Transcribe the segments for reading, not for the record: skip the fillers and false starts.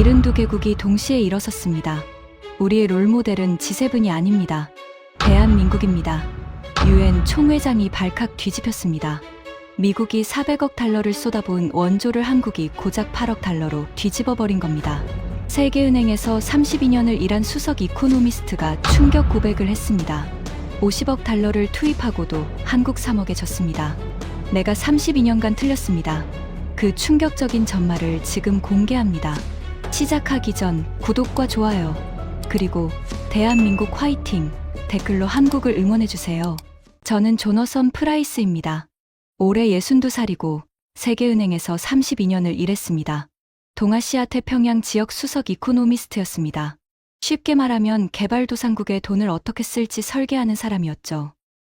72개국이 동시에 일어섰습니다. 우리의 롤모델은 G7이 아닙니다. 대한민국입니다. UN 총회장이 발칵 뒤집혔습니다. 미국이 400억 달러를 쏟아부은 원조를 한국이 고작 8억 달러로 뒤집어버린 겁니다. 세계은행에서 32년을 일한 수석 이코노미스트가 충격 고백을 했습니다. 50억 달러를 투입하고도 한국 3억에 졌습니다. 내가 32년간 틀렸습니다. 그 충격적인 전말을 지금 공개합니다. 시작하기 전 구독과 좋아요, 그리고 대한민국 화이팅 댓글로 한국을 응원해주세요. 저는 조너선 프라이스입니다. 올해 62살이고 세계은행에서 32년을 일했습니다. 동아시아 태평양 지역 수석 이코노미스트였습니다. 쉽게 말하면 개발도상국의 돈을 어떻게 쓸지 설계하는 사람이었죠.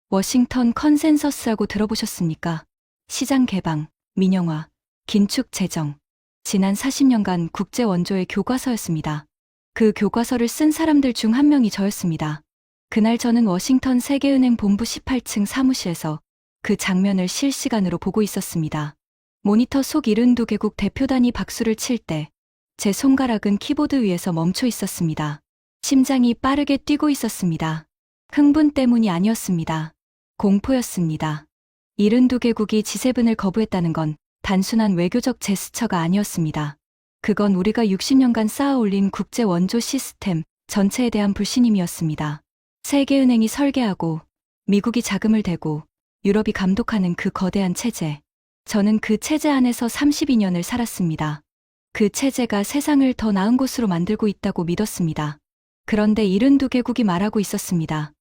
워싱턴 컨센서스라고 들어보셨습니까? 시장 개방, 민영화, 긴축 재정. 지난 40년간 국제 원조의 교과서였습니다. 그 교과서를 쓴 사람들 중 한 명이 저였습니다. 그날 저는 워싱턴 세계은행 본부 18층 사무실에서 그 장면을 실시간으로 보고 있었습니다. 모니터 속 72개국 대표단이 박수를 칠 때 제 손가락은 키보드 위에서 멈춰 있었습니다. 심장이 빠르게 뛰고 있었습니다. 흥분 때문이 아니었습니다. 공포였습니다. 72개국이 G7을 거부했다는 건 단순한 외교적 제스처가 아니었습니다. 그건 우리가 60년간 쌓아올린 국제 원조 시스템 전체에 대한 불신임이었습니다. 세계은행이 설계하고 미국이 자금을 대고 유럽이 감독하는 그 거대한 체제. 저는 그 체제 안에서 32년을 살았습니다. 그 체제가 세상을 더 나은 곳으로 만들고 있다고 믿었습니다. 그런데 72개국이 말하고 있었습니다.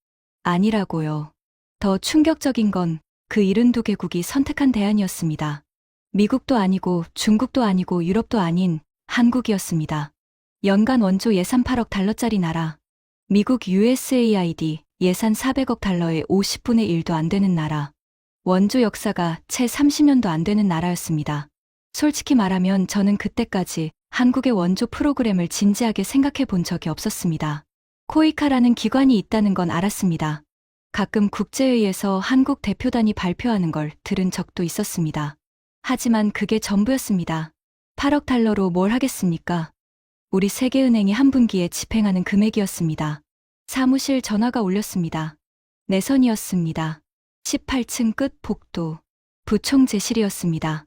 아니라고요. 더 충격적인 건 그 72개국이 선택한 대안이었습니다. 미국도 아니고 중국도 아니고 유럽도 아닌 한국이었습니다. 연간 원조 예산 8억 달러짜리 나라. 미국 USAID 예산 400억 달러의 50분의 1도 안 되는 나라. 원조 역사가 채 30년도 안 되는 나라였습니다. 솔직히 말하면 저는 그때까지 한국의 원조 프로그램을 진지하게 생각해 본 적이 없었습니다. 코이카라는 기관이 있다는 건 알았습니다. 가끔 국제회의에서 한국 대표단이 발표하는 걸 들은 적도 있었습니다. 하지만 그게 전부였습니다. 8억 달러로 뭘 하겠습니까? 우리 세계은행이 한 분기에 집행하는 금액이었습니다. 사무실 전화가 울렸습니다. 내선이었습니다. 18층 끝 복도. 부총재실이었습니다.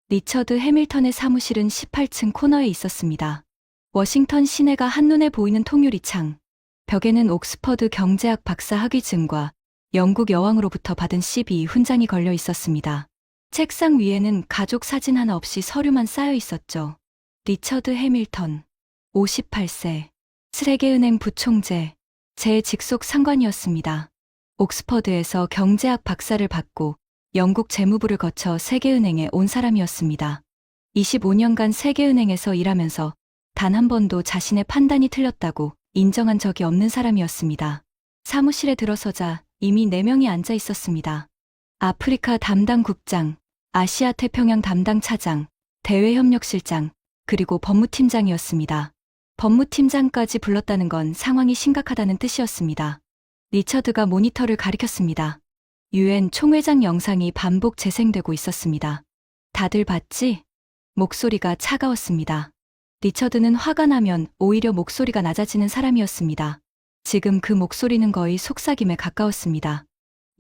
리처드 해밀턴의 사무실은 18층 코너에 있었습니다. 워싱턴 시내가 한눈에 보이는 통유리창. 벽에는 옥스퍼드 경제학 박사 학위증과 영국 여왕으로부터 받은 12훈장이 걸려 있었습니다. 책상 위에는 가족 사진 하나 없이 서류만 쌓여 있었죠. 리처드 해밀턴, 58세, 세계은행 부총재, 제 직속 상관이었습니다. 옥스퍼드에서 경제학 박사를 받고 영국 재무부를 거쳐 세계은행에 온 사람이었습니다. 25년간 세계은행에서 일하면서 단 한 번도 자신의 판단이 틀렸다고 인정한 적이 없는 사람이었습니다. 사무실에 들어서자 이미 4명이 앉아 있었습니다. 아프리카 담당 국장, 아시아 태평양 담당 차장, 대외협력실장, 그리고 법무팀장이었습니다. 법무팀장까지 불렀다는 건 상황이 심각하다는 뜻이었습니다. 리처드가 모니터를 가리켰습니다. UN 총회장 영상이 반복 재생되고 있었습니다. 다들 봤지? 목소리가 차가웠습니다. 리처드는 화가 나면 오히려 목소리가 낮아지는 사람이었습니다. 지금 그 목소리는 거의 속삭임에 가까웠습니다.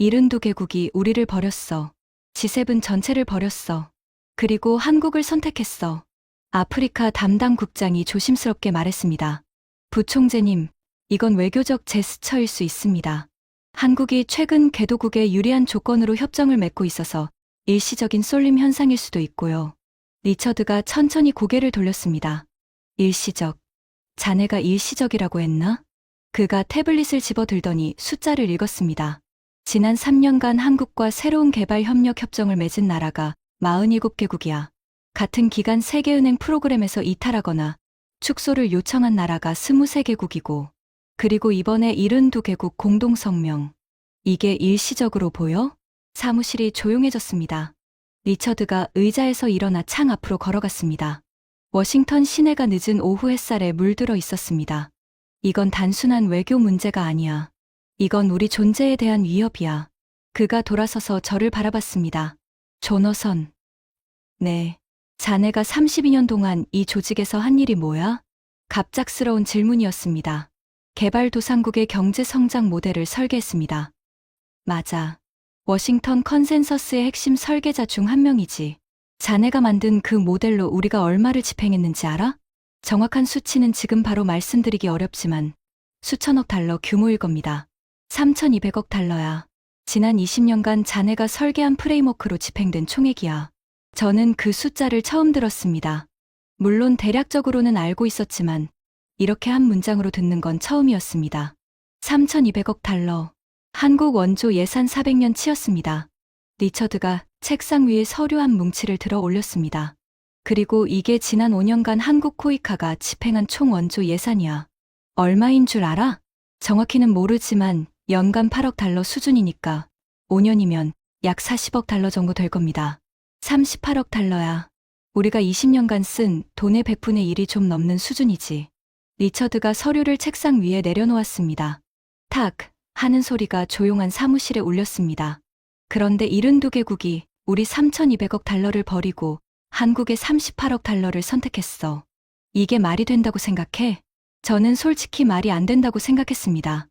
72개국이 우리를 버렸어. G7 전체를 버렸어. 그리고 한국을 선택했어. 아프리카 담당 국장이 조심스럽게 말했습니다. 부총재님, 이건 외교적 제스처일 수 있습니다. 한국이 최근 개도국에 유리한 조건으로 협정을 맺고 있어서 일시적인 쏠림 현상일 수도 있고요. 리처드가 천천히 고개를 돌렸습니다. 일시적. 자네가 일시적이라고 했나? 그가 태블릿을 집어들더니 숫자를 읽었습니다. 지난 3년간 한국과 새로운 개발 협력 협정을 맺은 나라가 47개국이야. 같은 기간 세계은행 프로그램에서 이탈하거나 축소를 요청한 나라가 23개국이고, 그리고 이번에 72개국 공동성명. 이게 일시적으로 보여? 사무실이 조용해졌습니다. 리처드가 의자에서 일어나 창 앞으로 걸어갔습니다. 워싱턴 시내가 늦은 오후 햇살에 물들어 있었습니다. 이건 단순한 외교 문제가 아니야. 이건 우리 존재에 대한 위협이야. 그가 돌아서서 저를 바라봤습니다. 조너선. 네. 자네가 32년 동안 이 조직에서 한 일이 뭐야? 갑작스러운 질문이었습니다. 개발도상국의 경제 성장 모델을 설계했습니다. 맞아. 워싱턴 컨센서스의 핵심 설계자 중 한 명이지. 자네가 만든 그 모델로 우리가 얼마를 집행했는지 알아? 정확한 수치는 지금 바로 말씀드리기 어렵지만 수천억 달러 규모일 겁니다. 3,200억 달러야. 지난 20년간 자네가 설계한 프레임워크로 집행된 총액이야. 저는 그 숫자를 처음 들었습니다. 물론 대략적으로는 알고 있었지만 이렇게 한 문장으로 듣는 건 처음이었습니다. 3,200억 달러. 한국 원조 예산 400년치였습니다. 리처드가 책상 위에 서류 한 뭉치를 들어 올렸습니다. 그리고 이게 지난 5년간 한국 코이카가 집행한 총 원조 예산이야. 얼마인 줄 알아? 정확히는 모르지만 연간 8억 달러 수준이니까 5년이면 약 40억 달러 정도 될 겁니다. 38억 달러야. 우리가 20년간 쓴 돈의 100분의 1이 좀 넘는 수준이지. 리처드가 서류를 책상 위에 내려놓았습니다. 탁 하는 소리가 조용한 사무실에 울렸습니다. 그런데 72개국이 우리 3,200억 달러를 버리고 한국의 38억 달러를 선택했어. 이게 말이 된다고 생각해? 저는 솔직히 말이 안 된다고 생각했습니다.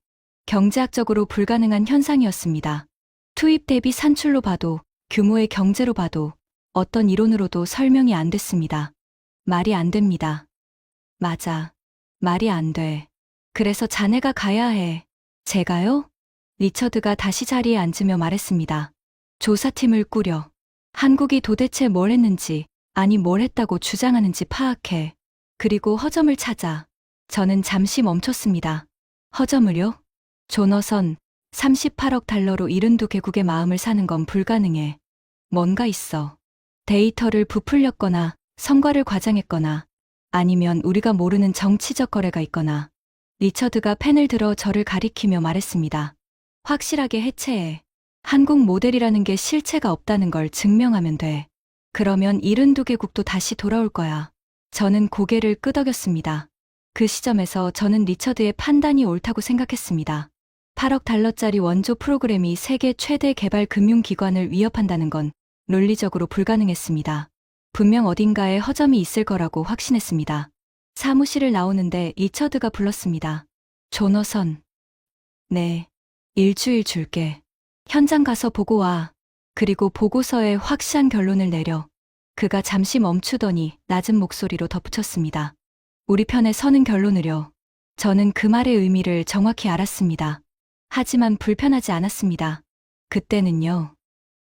경제학적으로 불가능한 현상이었습니다. 투입 대비 산출로 봐도 규모의 경제로 봐도 어떤 이론으로도 설명이 안 됐습니다. 말이 안 됩니다. 맞아. 말이 안 돼. 그래서 자네가 가야 해. 제가요? 리처드가 다시 자리에 앉으며 말했습니다. 조사팀을 꾸려. 한국이 도대체 뭘 했는지, 아니 뭘 했다고 주장하는지 파악해. 그리고 허점을 찾아. 저는 잠시 멈췄습니다. 허점을요? 조너선, 38억 달러로 72개국의 마음을 사는 건 불가능해. 뭔가 있어. 데이터를 부풀렸거나 성과를 과장했거나 아니면 우리가 모르는 정치적 거래가 있거나. 리처드가 펜을 들어 저를 가리키며 말했습니다. 확실하게 해체해. 한국 모델이라는 게 실체가 없다는 걸 증명하면 돼. 그러면 72개국도 다시 돌아올 거야. 저는 고개를 끄덕였습니다. 그 시점에서 저는 리처드의 판단이 옳다고 생각했습니다. 8억 달러짜리 원조 프로그램이 세계 최대 개발 금융기관을 위협한다는 건 논리적으로 불가능했습니다. 분명 어딘가에 허점이 있을 거라고 확신했습니다. 사무실을 나오는데 리처드가 불렀습니다. 조너선. 네. 일주일 줄게. 현장 가서 보고 와. 그리고 보고서에 확실한 결론을 내려. 그가 잠시 멈추더니 낮은 목소리로 덧붙였습니다. 우리 편에 서는 결론을요. 저는 그 말의 의미를 정확히 알았습니다. 하지만 불편하지 않았습니다. 그때는요.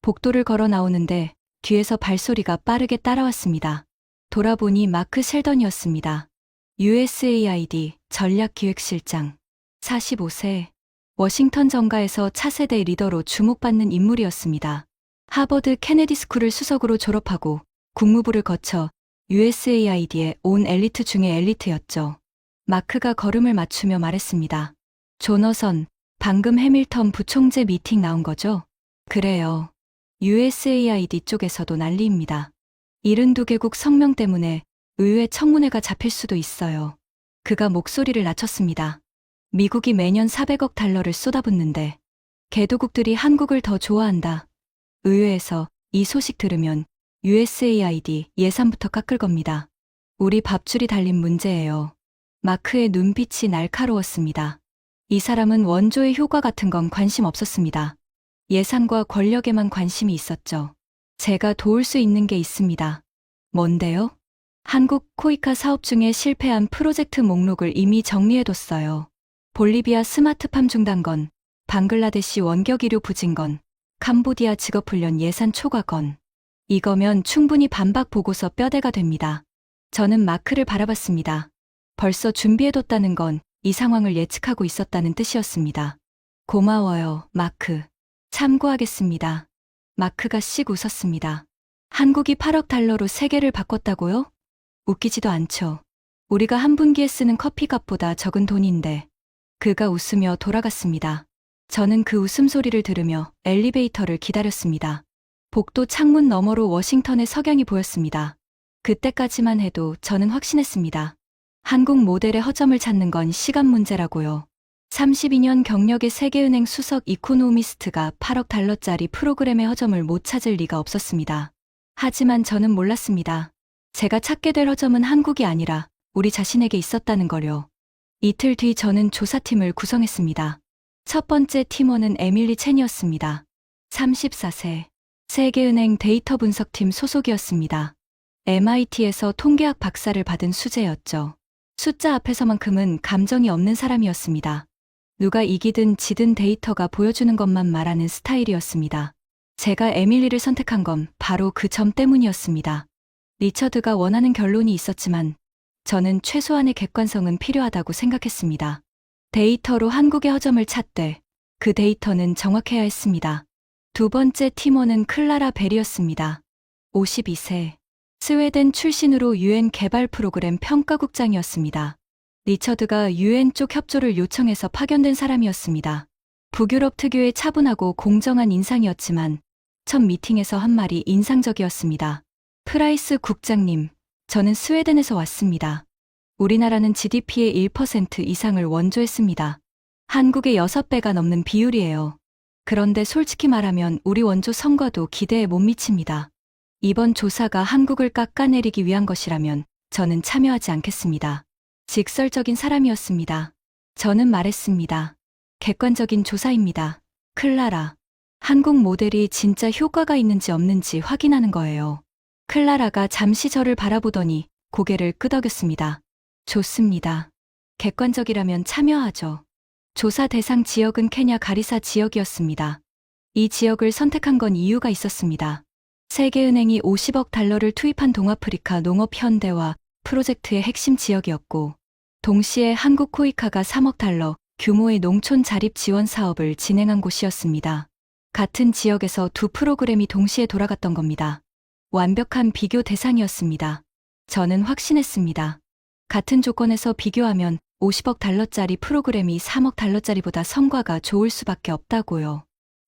복도를 걸어 나오는데 뒤에서 발소리가 빠르게 따라왔습니다. 돌아보니 마크 셸던이었습니다. USAID 전략기획실장. 45세. 워싱턴 정가에서 차세대 리더로 주목받는 인물이었습니다. 하버드 케네디 스쿨을 수석으로 졸업하고 국무부를 거쳐 USAID의 온 엘리트 중의 엘리트였죠. 마크가 걸음을 맞추며 말했습니다. 조너선, 방금 해밀턴 부총재 미팅 나온 거죠? 그래요. USAID 쪽에서도 난리입니다. 72개국 성명 때문에 의회 청문회가 잡힐 수도 있어요. 그가 목소리를 낮췄습니다. 미국이 매년 400억 달러를 쏟아붓는데 개도국들이 한국을 더 좋아한다. 의회에서 이 소식 들으면 USAID 예산부터 깎을 겁니다. 우리 밥줄이 달린 문제예요. 마크의 눈빛이 날카로웠습니다. 이 사람은 원조의 효과 같은 건 관심 없었습니다. 예산과 권력에만 관심이 있었죠. 제가 도울 수 있는 게 있습니다. 뭔데요? 한국 코이카 사업 중에 실패한 프로젝트 목록을 이미 정리해뒀어요. 볼리비아 스마트팜 중단건, 방글라데시 원격의료 부진건, 캄보디아 직업훈련 예산 초과건. 이거면 충분히 반박 보고서 뼈대가 됩니다. 저는 마크를 바라봤습니다. 벌써 준비해뒀다는 건 이 상황을 예측하고 있었다는 뜻이었습니다. 고마워요, 마크. 참고하겠습니다. 마크가 씩 웃었습니다. 한국이 8억 달러로 세계를 바꿨다고요? 웃기지도 않죠. 우리가 한 분기에 쓰는 커피값보다 적은 돈인데. 그가 웃으며 돌아갔습니다. 저는 그 웃음소리를 들으며 엘리베이터를 기다렸습니다. 복도 창문 너머로 워싱턴의 석양이 보였습니다. 그때까지만 해도 저는 확신했습니다. 한국 모델의 허점을 찾는 건 시간 문제라고요. 32년 경력의 세계은행 수석 이코노미스트가 8억 달러짜리 프로그램의 허점을 못 찾을 리가 없었습니다. 하지만 저는 몰랐습니다. 제가 찾게 될 허점은 한국이 아니라 우리 자신에게 있었다는 거요. 이틀 뒤 저는 조사팀을 구성했습니다. 첫 번째 팀원은 에밀리 첸이었습니다. 34세. 세계은행 데이터 분석팀 소속이었습니다. MIT에서 통계학 박사를 받은 수재였죠. 숫자 앞에서만큼은 감정이 없는 사람이었습니다. 누가 이기든 지든 데이터가 보여주는 것만 말하는 스타일이었습니다. 제가 에밀리를 선택한 건 바로 그 점 때문이었습니다. 리처드가 원하는 결론이 있었지만 저는 최소한의 객관성은 필요하다고 생각했습니다. 데이터로 한국의 허점을 찾되 그 데이터는 정확해야 했습니다. 두 번째 팀원은 클라라 벨이었습니다. 52세. 스웨덴 출신으로 UN 개발 프로그램 평가국장이었습니다. 리처드가 UN 쪽 협조를 요청해서 파견된 사람이었습니다. 북유럽 특유의 차분하고 공정한 인상이었지만 첫 미팅에서 한 말이 인상적이었습니다. 프라이스 국장님, 저는 스웨덴에서 왔습니다. 우리나라는 GDP의 1% 이상을 원조했습니다. 한국의 6배가 넘는 비율이에요. 그런데 솔직히 말하면 우리 원조 성과도 기대에 못 미칩니다. 이번 조사가 한국을 깎아내리기 위한 것이라면 저는 참여하지 않겠습니다. 직설적인 사람이었습니다. 저는 말했습니다. 객관적인 조사입니다. 클라라. 한국 모델이 진짜 효과가 있는지 없는지 확인하는 거예요. 클라라가 잠시 저를 바라보더니 고개를 끄덕였습니다. 좋습니다. 객관적이라면 참여하죠. 조사 대상 지역은 케냐 가리사 지역이었습니다. 이 지역을 선택한 건 이유가 있었습니다. 세계은행이 50억 달러를 투입한 동아프리카 농업 현대화 프로젝트의 핵심 지역이었고, 동시에 한국 코이카가 3억 달러 규모의 농촌 자립 지원 사업을 진행한 곳이었습니다. 같은 지역에서 두 프로그램이 동시에 돌아갔던 겁니다. 완벽한 비교 대상이었습니다. 저는 확신했습니다. 같은 조건에서 비교하면 50억 달러짜리 프로그램이 3억 달러짜리보다 성과가 좋을 수밖에 없다고요.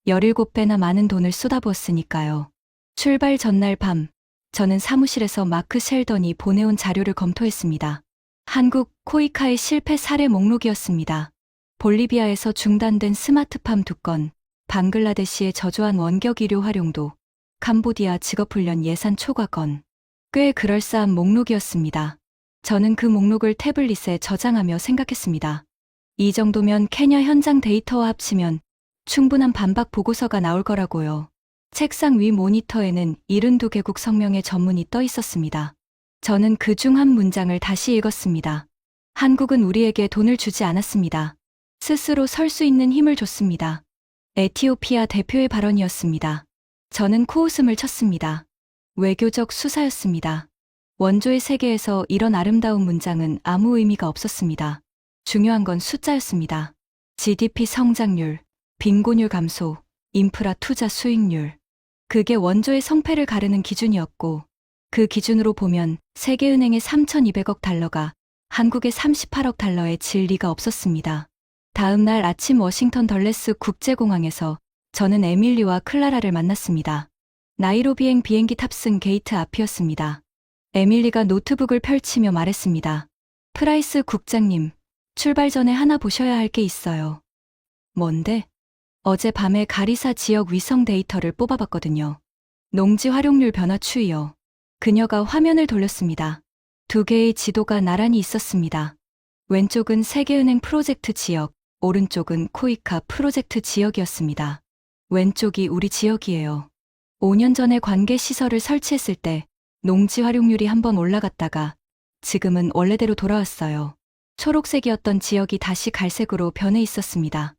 17배나 많은 돈을 쏟아부었으니까요. 출발 전날 밤, 저는 사무실에서 마크 셸던이 보내온 자료를 검토했습니다. 한국 코이카의 실패 사례 목록이었습니다. 볼리비아에서 중단된 스마트팜 2건, 방글라데시의 저조한 원격 의료 활용도, 캄보디아 직업훈련 예산 초과 건. 꽤 그럴싸한 목록이었습니다. 저는 그 목록을 태블릿에 저장하며 생각했습니다. 이 정도면 케냐 현장 데이터와 합치면 충분한 반박 보고서가 나올 거라고요. 책상 위 모니터에는 72개국 성명의 전문이 떠 있었습니다. 저는 그 중 한 문장을 다시 읽었습니다. 한국은 우리에게 돈을 주지 않았습니다. 스스로 설 수 있는 힘을 줬습니다. 에티오피아 대표의 발언이었습니다. 저는 코웃음을 쳤습니다. 외교적 수사였습니다. 원조의 세계에서 이런 아름다운 문장은 아무 의미가 없었습니다. 중요한 건 숫자였습니다. GDP 성장률, 빈곤율 감소, 인프라 투자 수익률. 그게 원조의 성패를 가르는 기준이었고, 그 기준으로 보면 세계은행의 3,200억 달러가 한국의 38억 달러에 질 리가 없었습니다. 다음 날 아침 워싱턴 덜레스 국제공항에서 저는 에밀리와 클라라를 만났습니다. 나이로비행 비행기 탑승 게이트 앞이었습니다. 에밀리가 노트북을 펼치며 말했습니다. 프라이스 국장님, 출발 전에 하나 보셔야 할 게 있어요. 뭔데? 어제 밤에 가리사 지역 위성 데이터를 뽑아봤거든요. 농지 활용률 변화 추이요. 그녀가 화면을 돌렸습니다. 두 개의 지도가 나란히 있었습니다. 왼쪽은 세계은행 프로젝트 지역, 오른쪽은 코이카 프로젝트 지역이었습니다. 왼쪽이 우리 지역이에요. 5년 전에 관계 시설을 설치했을 때 농지 활용률이 한번 올라갔다가 지금은 원래대로 돌아왔어요. 초록색이었던 지역이 다시 갈색으로 변해 있었습니다.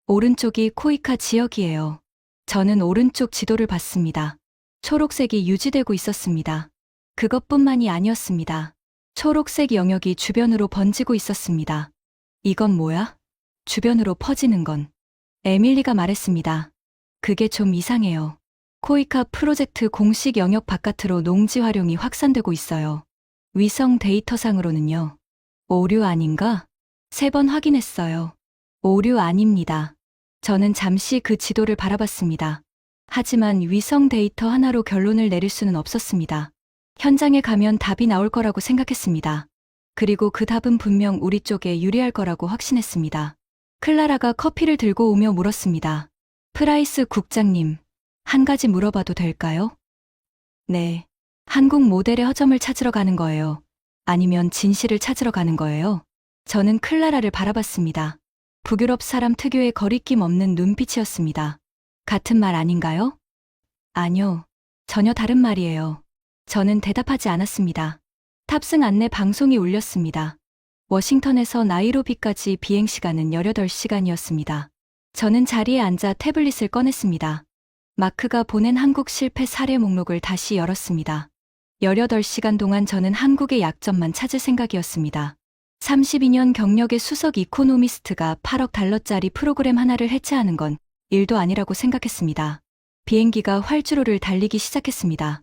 오른쪽이 코이카 지역이에요. 저는 오른쪽 지도를 봤습니다. 초록색이 유지되고 있었습니다. 그것뿐만이 아니었습니다. 초록색 영역이 주변으로 번지고 있었습니다. 이건 뭐야? 주변으로 퍼지는 건. 에밀리가 말했습니다. 그게 좀 이상해요. 코이카 프로젝트 공식 영역 바깥으로 농지 활용이 확산되고 있어요. 위성 데이터상으로는요. 오류 아닌가? 3번 확인했어요. 오류 아닙니다. 저는 잠시 그 지도를 바라봤습니다. 하지만 위성 데이터 하나로 결론을 내릴 수는 없었습니다. 현장에 가면 답이 나올 거라고 생각했습니다. 그리고 그 답은 분명 우리 쪽에 유리할 거라고 확신했습니다. 클라라가 커피를 들고 오며 물었습니다. 프라이스 국장님, 한 가지 물어봐도 될까요? 네. 한국 모델의 허점을 찾으러 가는 거예요. 아니면 진실을 찾으러 가는 거예요? 저는 클라라를 바라봤습니다. 북유럽 사람 특유의 거리낌 없는 눈빛이었습니다. 같은 말 아닌가요? 아니요. 전혀 다른 말이에요. 저는 대답하지 않았습니다. 탑승 안내 방송이 울렸습니다. 워싱턴에서 나이로비까지 비행시간은 18시간이었습니다. 저는 자리에 앉아 태블릿을 꺼냈습니다. 마크가 보낸 한국 실패 사례 목록을 다시 열었습니다. 18시간 동안 저는 한국의 약점만 찾을 생각이었습니다. 32년 경력의 수석 이코노미스트가 8억 달러짜리 프로그램 하나를 해체하는 건 일도 아니라고 생각했습니다. 비행기가 활주로를 달리기 시작했습니다.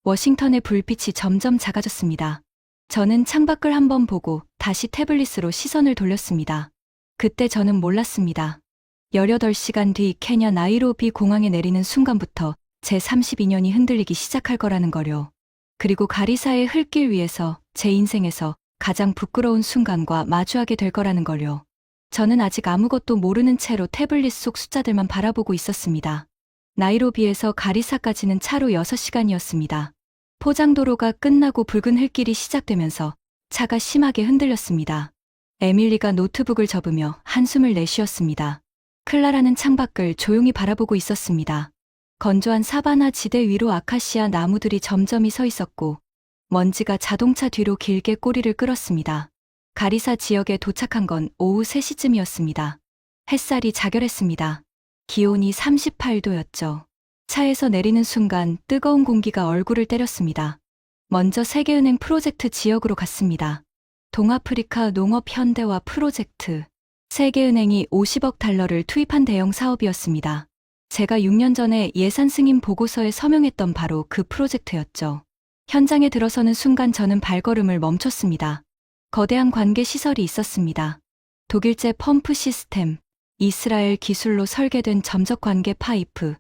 워싱턴의 불빛이 점점 작아졌습니다. 저는 창밖을 한번 보고 다시 태블릿으로 시선을 돌렸습니다. 그때 저는 몰랐습니다. 18시간 뒤 케냐 나이로비 공항에 내리는 순간부터 제 32년이 흔들리기 시작할 거라는 거요. 그리고 가리사의 흙길 위에서 제 인생에서 가장 부끄러운 순간과 마주하게 될 거라는 걸요. 저는 아직 아무것도 모르는 채로 태블릿 속 숫자들만 바라보고 있었습니다. 나이로비에서 가리사까지는 차로 6시간이었습니다. 포장도로가 끝나고 붉은 흙길이 시작되면서 차가 심하게 흔들렸습니다. 에밀리가 노트북을 접으며 한숨을 내쉬었습니다. 클라라는 창밖을 조용히 바라보고 있었습니다. 건조한 사바나 지대 위로 아카시아 나무들이 점점이 서 있었고 먼지가 자동차 뒤로 길게 꼬리를 끌었습니다. 가리사 지역에 도착한 건 오후 3시쯤이었습니다. 햇살이 자결했습니다. 기온이 38도였죠. 차에서 내리는 순간 뜨거운 공기가 얼굴을 때렸습니다. 먼저 세계은행 프로젝트 지역으로 갔습니다. 동아프리카 농업 현대화 프로젝트. 세계은행이 50억 달러를 투입한 대형 사업이었습니다. 제가 6년 전에 예산 승인 보고서에 서명했던 바로 그 프로젝트였죠. 현장에 들어서는 순간 저는 발걸음을 멈췄습니다. 거대한 관계 시설이 있었습니다. 독일제 펌프 시스템, 이스라엘 기술로 설계된 점적 관계 파이프,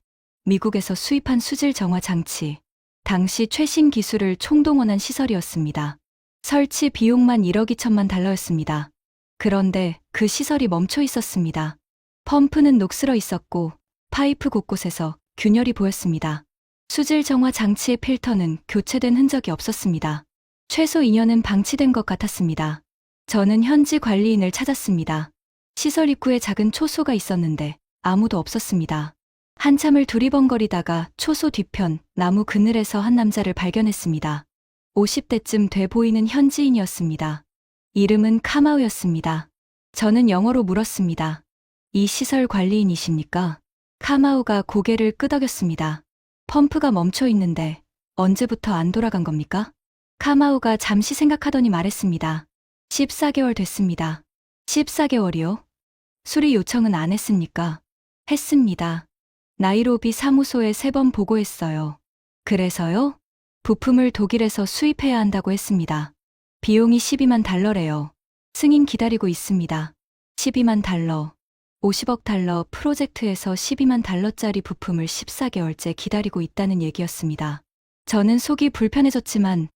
미국에서 수입한 수질 정화 장치, 당시 최신 기술을 총동원한 시설이었습니다. 설치 비용만 1억 2천만 달러였습니다. 그런데 그 시설이 멈춰 있었습니다. 펌프는 녹슬어 있었고 파이프 곳곳에서 균열이 보였습니다. 수질 정화 장치의 필터는 교체된 흔적이 없었습니다. 최소 2년은 방치된 것 같았습니다. 저는 현지 관리인을 찾았습니다. 시설 입구에 작은 초소가 있었는데 아무도 없었습니다. 한참을 두리번거리다가 초소 뒤편 나무 그늘에서 한 남자를 발견했습니다. 50대쯤 돼 보이는 현지인이었습니다. 이름은 카마우였습니다. 저는 영어로 물었습니다. 이 시설 관리인이십니까? 카마우가 고개를 끄덕였습니다. 펌프가 멈춰 있는데 언제부터 안 돌아간 겁니까? 카마우가 잠시 생각하더니 말했습니다. 14개월 됐습니다. 14개월이요? 수리 요청은 안 했습니까? 했습니다. 나이로비 사무소에 3번 보고했어요. 그래서요? 부품을 독일에서 수입해야 한다고 했습니다. 비용이 12만 달러래요. 승인 기다리고 있습니다. 12만 달러. 50억 달러 프로젝트에서 12만 달러짜리 부품을 14개월째 기다리고 있다는 얘기였습니다. 저는 속이 불편해졌지만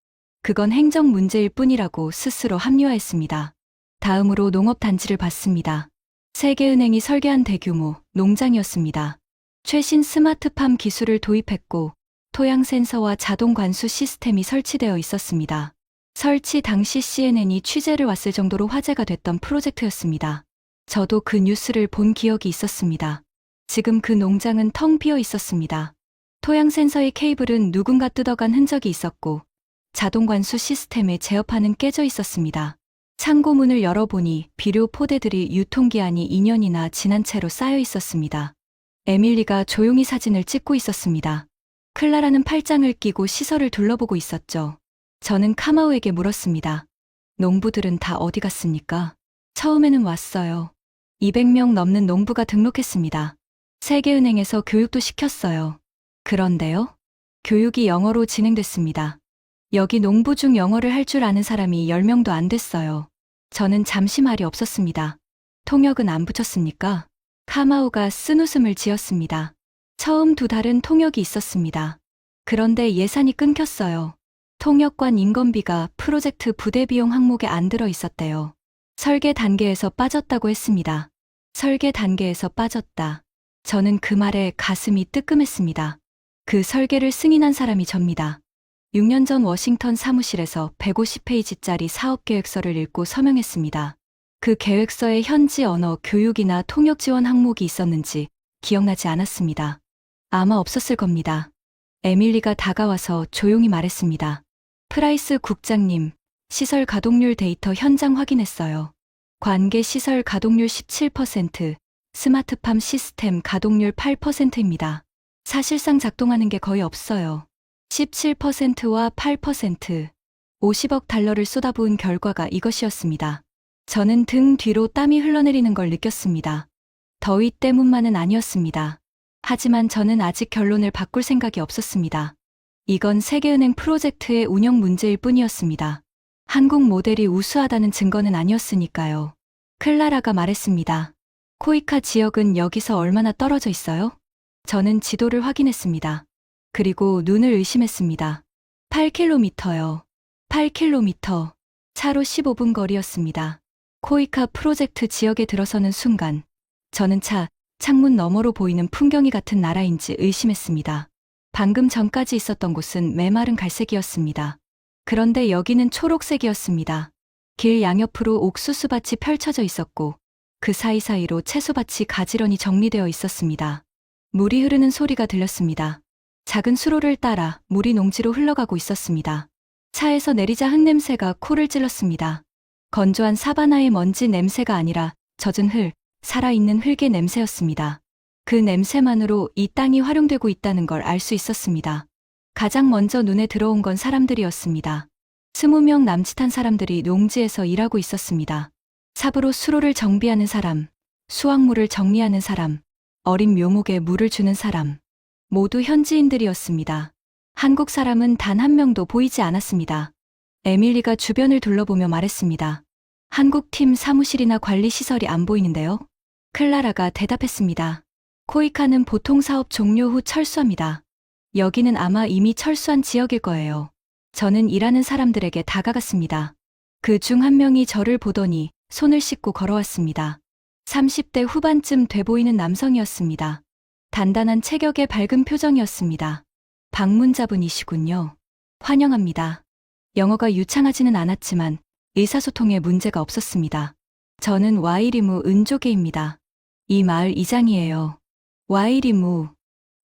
그건 행정 문제일 뿐이라고 스스로 합리화했습니다. 다음으로 농업단지를 봤습니다. 세계은행이 설계한 대규모 농장이었습니다. 최신 스마트팜 기술을 도입했고 토양 센서와 자동 관수 시스템이 설치되어 있었습니다. 설치 당시 CNN이 취재를 왔을 정도로 화제가 됐던 프로젝트였습니다. 저도 그 뉴스를 본 기억이 있었습니다. 지금 그 농장은 텅 비어 있었습니다. 토양 센서의 케이블은 누군가 뜯어간 흔적이 있었고 자동 관수 시스템의 제어판은 깨져 있었습니다. 창고문을 열어보니 비료 포대들이 유통기한이 2년이나 지난 채로 쌓여 있었습니다. 에밀리가 조용히 사진을 찍고 있었습니다. 클라라는 팔짱을 끼고 시설을 둘러보고 있었죠. 저는 카마우에게 물었습니다. 농부들은 다 어디 갔습니까? 처음에는 왔어요. 200명 넘는 농부가 등록했습니다. 세계은행에서 교육도 시켰어요. 그런데요? 교육이 영어로 진행됐습니다. 여기 농부 중 영어를 할 줄 아는 사람이 10명도 안 됐어요. 저는 잠시 말이 없었습니다. 통역은 안 붙였습니까? 카마우가 쓴웃음을 지었습니다. 처음 2달은 통역이 있었습니다. 그런데 예산이 끊겼어요. 통역관 인건비가 프로젝트 부대 비용 항목에 안 들어 있었대요. 설계 단계에서 빠졌다고 했습니다. 설계 단계에서 빠졌다. 저는 그 말에 가슴이 뜨끔했습니다. 그 설계를 승인한 사람이 접니다. 6년 전 워싱턴 사무실에서 150페이지짜리 사업계획서를 읽고 서명했습니다. 그 계획서에 현지 언어 교육이나 통역 지원 항목이 있었는지 기억나지 않았습니다. 아마 없었을 겁니다. 에밀리가 다가와서 조용히 말했습니다. 프라이스 국장님, 시설 가동률 데이터 현장 확인했어요. 관계 시설 가동률 17%, 스마트팜 시스템 가동률 8%입니다. 사실상 작동하는 게 거의 없어요. 17%와 8%, 50억 달러를 쏟아부은 결과가 이것이었습니다. 저는 등 뒤로 땀이 흘러내리는 걸 느꼈습니다. 더위 때문만은 아니었습니다. 하지만 저는 아직 결론을 바꿀 생각이 없었습니다. 이건 세계은행 프로젝트의 운영 문제일 뿐이었습니다. 한국 모델이 우수하다는 증거는 아니었으니까요. 클라라가 말했습니다. 코이카 지역은 여기서 얼마나 떨어져 있어요? 저는 지도를 확인했습니다. 그리고 눈을 의심했습니다. 8km요. 8km. 차로 15분 거리였습니다. 코이카 프로젝트 지역에 들어서는 순간 저는 창문 너머로 보이는 풍경이 같은 나라인지 의심했습니다. 방금 전까지 있었던 곳은 메마른 갈색이었습니다. 그런데 여기는 초록색이었습니다. 길 양옆으로 옥수수밭이 펼쳐져 있었고 그 사이사이로 채소밭이 가지런히 정리되어 있었습니다. 물이 흐르는 소리가 들렸습니다. 작은 수로를 따라 물이 농지로 흘러가고 있었습니다. 차에서 내리자 흙냄새가 코를 찔렀습니다. 건조한 사바나의 먼지 냄새가 아니라 젖은 흙, 살아있는 흙의 냄새였습니다. 그 냄새만으로 이 땅이 활용되고 있다는 걸 알 수 있었습니다. 가장 먼저 눈에 들어온 건 사람들이었습니다. 20명 남짓한 사람들이 농지에서 일하고 있었습니다. 삽으로 수로를 정비하는 사람, 수확물을 정리하는 사람, 어린 묘목에 물을 주는 사람, 모두 현지인들이었습니다. 한국 사람은 단 한 명도 보이지 않았습니다. 에밀리가 주변을 둘러보며 말했습니다. 한국 팀 사무실이나 관리시설이 안 보이는데요? 클라라가 대답했습니다. 코이카는 보통 사업 종료 후 철수합니다. 여기는 아마 이미 철수한 지역일 거예요. 저는 일하는 사람들에게 다가갔습니다. 그 중 한 명이 저를 보더니 손을 씻고 걸어왔습니다. 30대 후반쯤 돼 보이는 남성이었습니다. 단단한 체격의 밝은 표정이었습니다. 방문자분이시군요. 환영합니다. 영어가 유창하지는 않았지만 의사소통에 문제가 없었습니다. 저는 와이리무 은조개입니다. 이 마을 이장이에요. 와이리무.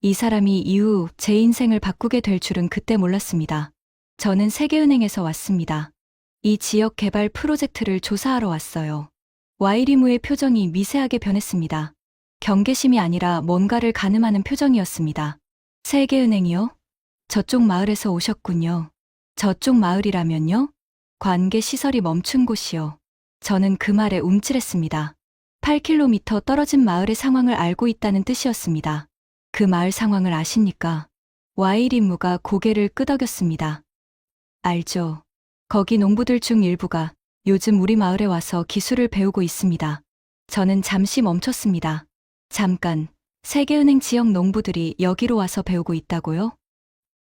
이 사람이 이후 제 인생을 바꾸게 될 줄은 그때 몰랐습니다. 저는 세계은행에서 왔습니다. 이 지역 개발 프로젝트를 조사하러 왔어요. 와이리무의 표정이 미세하게 변했습니다. 경계심이 아니라 뭔가를 가늠하는 표정이었습니다. 세계은행이요? 저쪽 마을에서 오셨군요. 저쪽 마을이라면요? 관계 시설이 멈춘 곳이요. 저는 그 말에 움찔했습니다. 8km 떨어진 마을의 상황을 알고 있다는 뜻이었습니다. 그 마을 상황을 아십니까? 와이리무가 고개를 끄덕였습니다. 알죠. 거기 농부들 중 일부가 요즘 우리 마을에 와서 기술을 배우고 있습니다. 저는 잠시 멈췄습니다. 잠깐, 세계은행 지역 농부들이 여기로 와서 배우고 있다고요?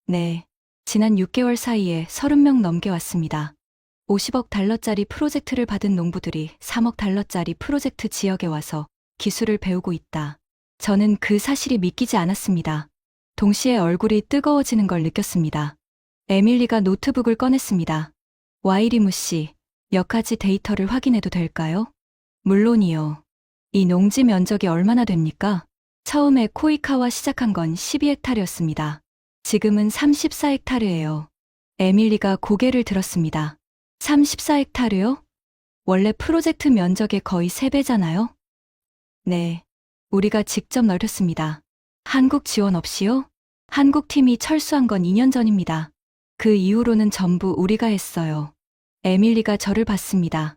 네. 지난 6개월 사이에 30명 넘게 왔습니다. 50억 달러짜리 프로젝트를 받은 농부들이 3억 달러짜리 프로젝트 지역에 와서 기술을 배우고 있다. 저는 그 사실이 믿기지 않았습니다. 동시에 얼굴이 뜨거워지는 걸 느꼈습니다. 에밀리가 노트북을 꺼냈습니다. 와이리무 씨, 몇 가지 데이터를 확인해도 될까요? 물론이요. 이 농지 면적이 얼마나 됩니까? 처음에 코이카와 시작한 건 12헥타르였습니다. 지금은 34헥타르예요. 에밀리가 고개를 들었습니다. 34헥타르요? 원래 프로젝트 면적의 거의 3배잖아요? 네. 우리가 직접 넓혔습니다. 한국 지원 없이요? 한국 팀이 철수한 건 2년 전입니다. 그 이후로는 전부 우리가 했어요. 에밀리가 저를 봤습니다.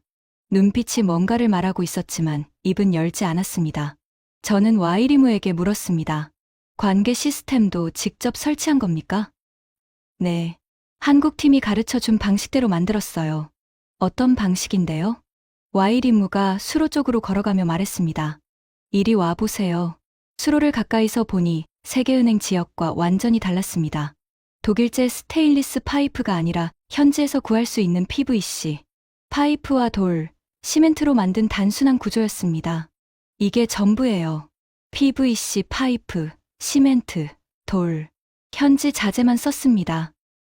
눈빛이 뭔가를 말하고 있었지만 입은 열지 않았습니다. 저는 와이리무에게 물었습니다. 관계 시스템도 직접 설치한 겁니까? 네. 한국 팀이 가르쳐 준 방식대로 만들었어요. 어떤 방식인데요? 와이리무가 수로 쪽으로 걸어가며 말했습니다. 이리 와보세요. 수로를 가까이서 보니 세계은행 지역과 완전히 달랐습니다. 독일제 스테인리스 파이프가 아니라 현지에서 구할 수 있는 PVC, 파이프와 돌, 시멘트로 만든 단순한 구조였습니다. 이게 전부예요. PVC 파이프, 시멘트, 돌, 현지 자재만 썼습니다.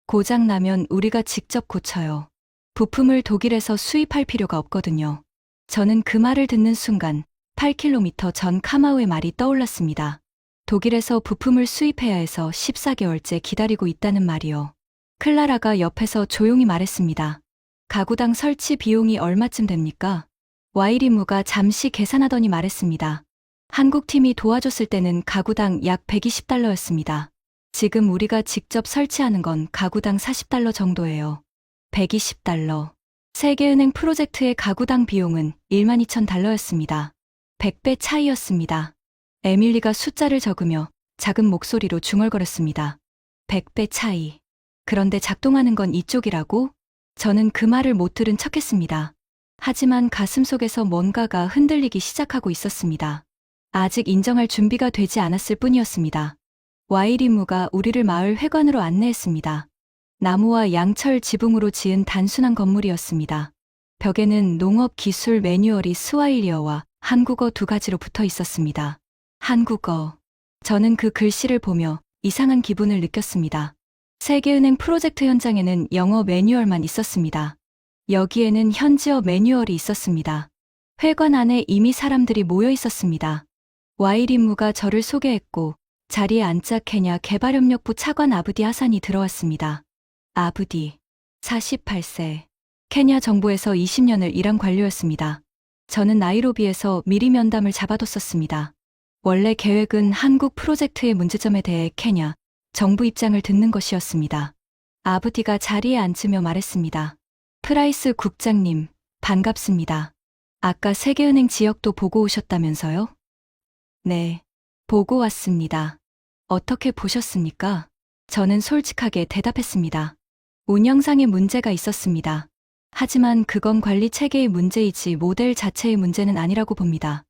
고장나면 우리가 직접 고쳐요. 부품을 독일에서 수입할 필요가 없거든요. 저는 그 말을 듣는 순간 8km 전 카마우의 말이 떠올랐습니다. 독일에서 부품을 수입해야 해서 14개월째 기다리고 있다는 말이요. 클라라가 옆에서 조용히 말했습니다. 가구당 설치 비용이 얼마쯤 됩니까? 와이리무가 잠시 계산하더니 말했습니다. 한국 팀이 도와줬을 때는 가구당 약 120달러였습니다. 지금 우리가 직접 설치하는 건 가구당 40달러 정도예요. 120달러. 세계은행 프로젝트의 가구당 비용은 12,000달러였습니다. 100배 차이였습니다. 에밀리가 숫자를 적으며 작은 목소리로 중얼거렸습니다. 100배 차이. 그런데 작동하는 건 이쪽이라고? 저는 그 말을 못 들은 척했습니다. 하지만 가슴속에서 뭔가가 흔들리기 시작하고 있었습니다. 아직 인정할 준비가 되지 않았을 뿐이었습니다. 와이리무가 우리를 마을 회관으로 안내했습니다. 나무와 양철 지붕으로 지은 단순한 건물이었습니다. 벽에는 농업 기술 매뉴얼이 스와힐리어와 한국어 두 가지로 붙어 있었습니다. 한국어. 저는 그 글씨를 보며 이상한 기분을 느꼈습니다. 세계은행 프로젝트 현장에는 영어 매뉴얼만 있었습니다. 여기에는 현지어 매뉴얼이 있었습니다. 회관 안에 이미 사람들이 모여 있었습니다. 와이리무가 저를 소개했고 자리에 앉자 케냐 개발협력부 차관 아브디 하산이 들어왔습니다. 아브디, 48세. 케냐 정부에서 20년을 일한 관료였습니다. 저는 나이로비에서 미리 면담을 잡아뒀었습니다. 원래 계획은 한국 프로젝트의 문제점에 대해 케냐 정부 입장을 듣는 것이었습니다. 아브디가 자리에 앉으며 말했습니다. 프라이스 국장님, 반갑습니다. 아까 세계은행 지역도 보고 오셨다면서요? 네, 보고 왔습니다. 어떻게 보셨습니까? 저는 솔직하게 대답했습니다. 운영상의 문제가 있었습니다. 하지만 그건 관리 체계의 문제이지 모델 자체의 문제는 아니라고 봅니다.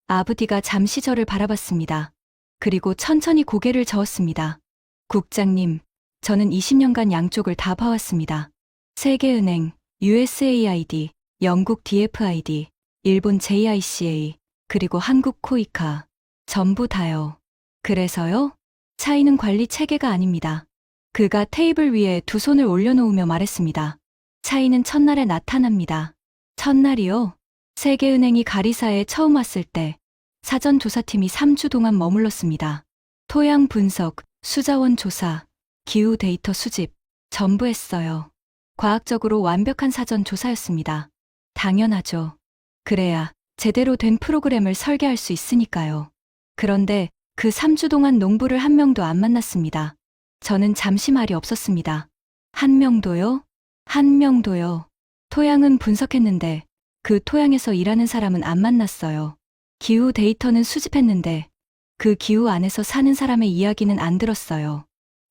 아브디가 잠시 저를 바라봤습니다. 그리고 천천히 고개를 저었습니다. 국장님, 저는 20년간 양쪽을 다 봐왔습니다. 세계은행, USAID, 영국 DFID, 일본 JICA, 그리고 한국 코이카. 전부 다요. 그래서요? 차이는 관리 체계가 아닙니다. 그가 테이블 위에 두 손을 올려놓으며 말했습니다. 차이는 첫날에 나타납니다. 첫날이요? 세계은행이 가리사에 처음 왔을 때 사전 조사팀이 3주 동안 머물렀습니다. 토양 분석, 수자원 조사, 기후 데이터 수집, 전부 했어요. 과학적으로 완벽한 사전 조사였습니다. 당연하죠. 그래야 제대로 된 프로그램을 설계할 수 있으니까요. 그런데 그 3주 동안 농부를 한 명도 안 만났습니다. 저는 잠시 말이 없었습니다. 한 명도요? 한 명도요. 토양은 분석했는데 그 토양에서 일하는 사람은 안 만났어요. 기후 데이터는 수집했는데 그 기후 안에서 사는 사람의 이야기는 안 들었어요.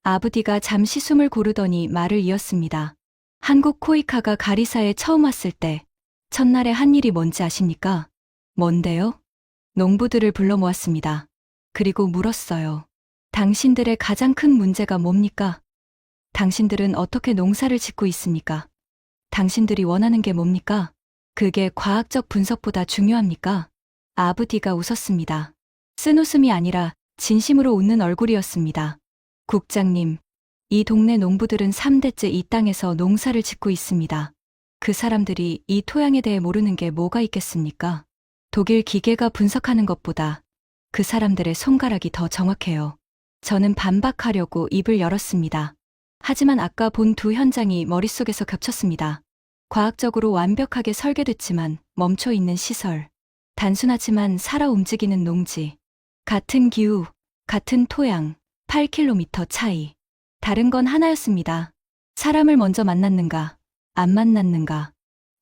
아브디가 잠시 숨을 고르더니 말을 이었습니다. 한국 코이카가 가리사에 처음 왔을 때 첫날에 한 일이 뭔지 아십니까? 뭔데요? 농부들을 불러 모았습니다. 그리고 물었어요. 당신들의 가장 큰 문제가 뭡니까? 당신들은 어떻게 농사를 짓고 있습니까? 당신들이 원하는 게 뭡니까? 그게 과학적 분석보다 중요합니까? 아브디가 웃었습니다. 쓴 웃음이 아니라 진심으로 웃는 얼굴이었습니다. 국장님, 이 동네 농부들은 3대째 이 땅에서 농사를 짓고 있습니다. 그 사람들이 이 토양에 대해 모르는 게 뭐가 있겠습니까? 독일 기계가 분석하는 것보다 그 사람들의 손가락이 더 정확해요. 저는 반박하려고 입을 열었습니다. 하지만 아까 본 두 현장이 머릿속에서 겹쳤습니다. 과학적으로 완벽하게 설계됐지만 멈춰 있는 시설. 단순하지만 살아 움직이는 농지. 같은 기후, 같은 토양, 8km 차이. 다른 건 하나였습니다. 사람을 먼저 만났는가, 안 만났는가.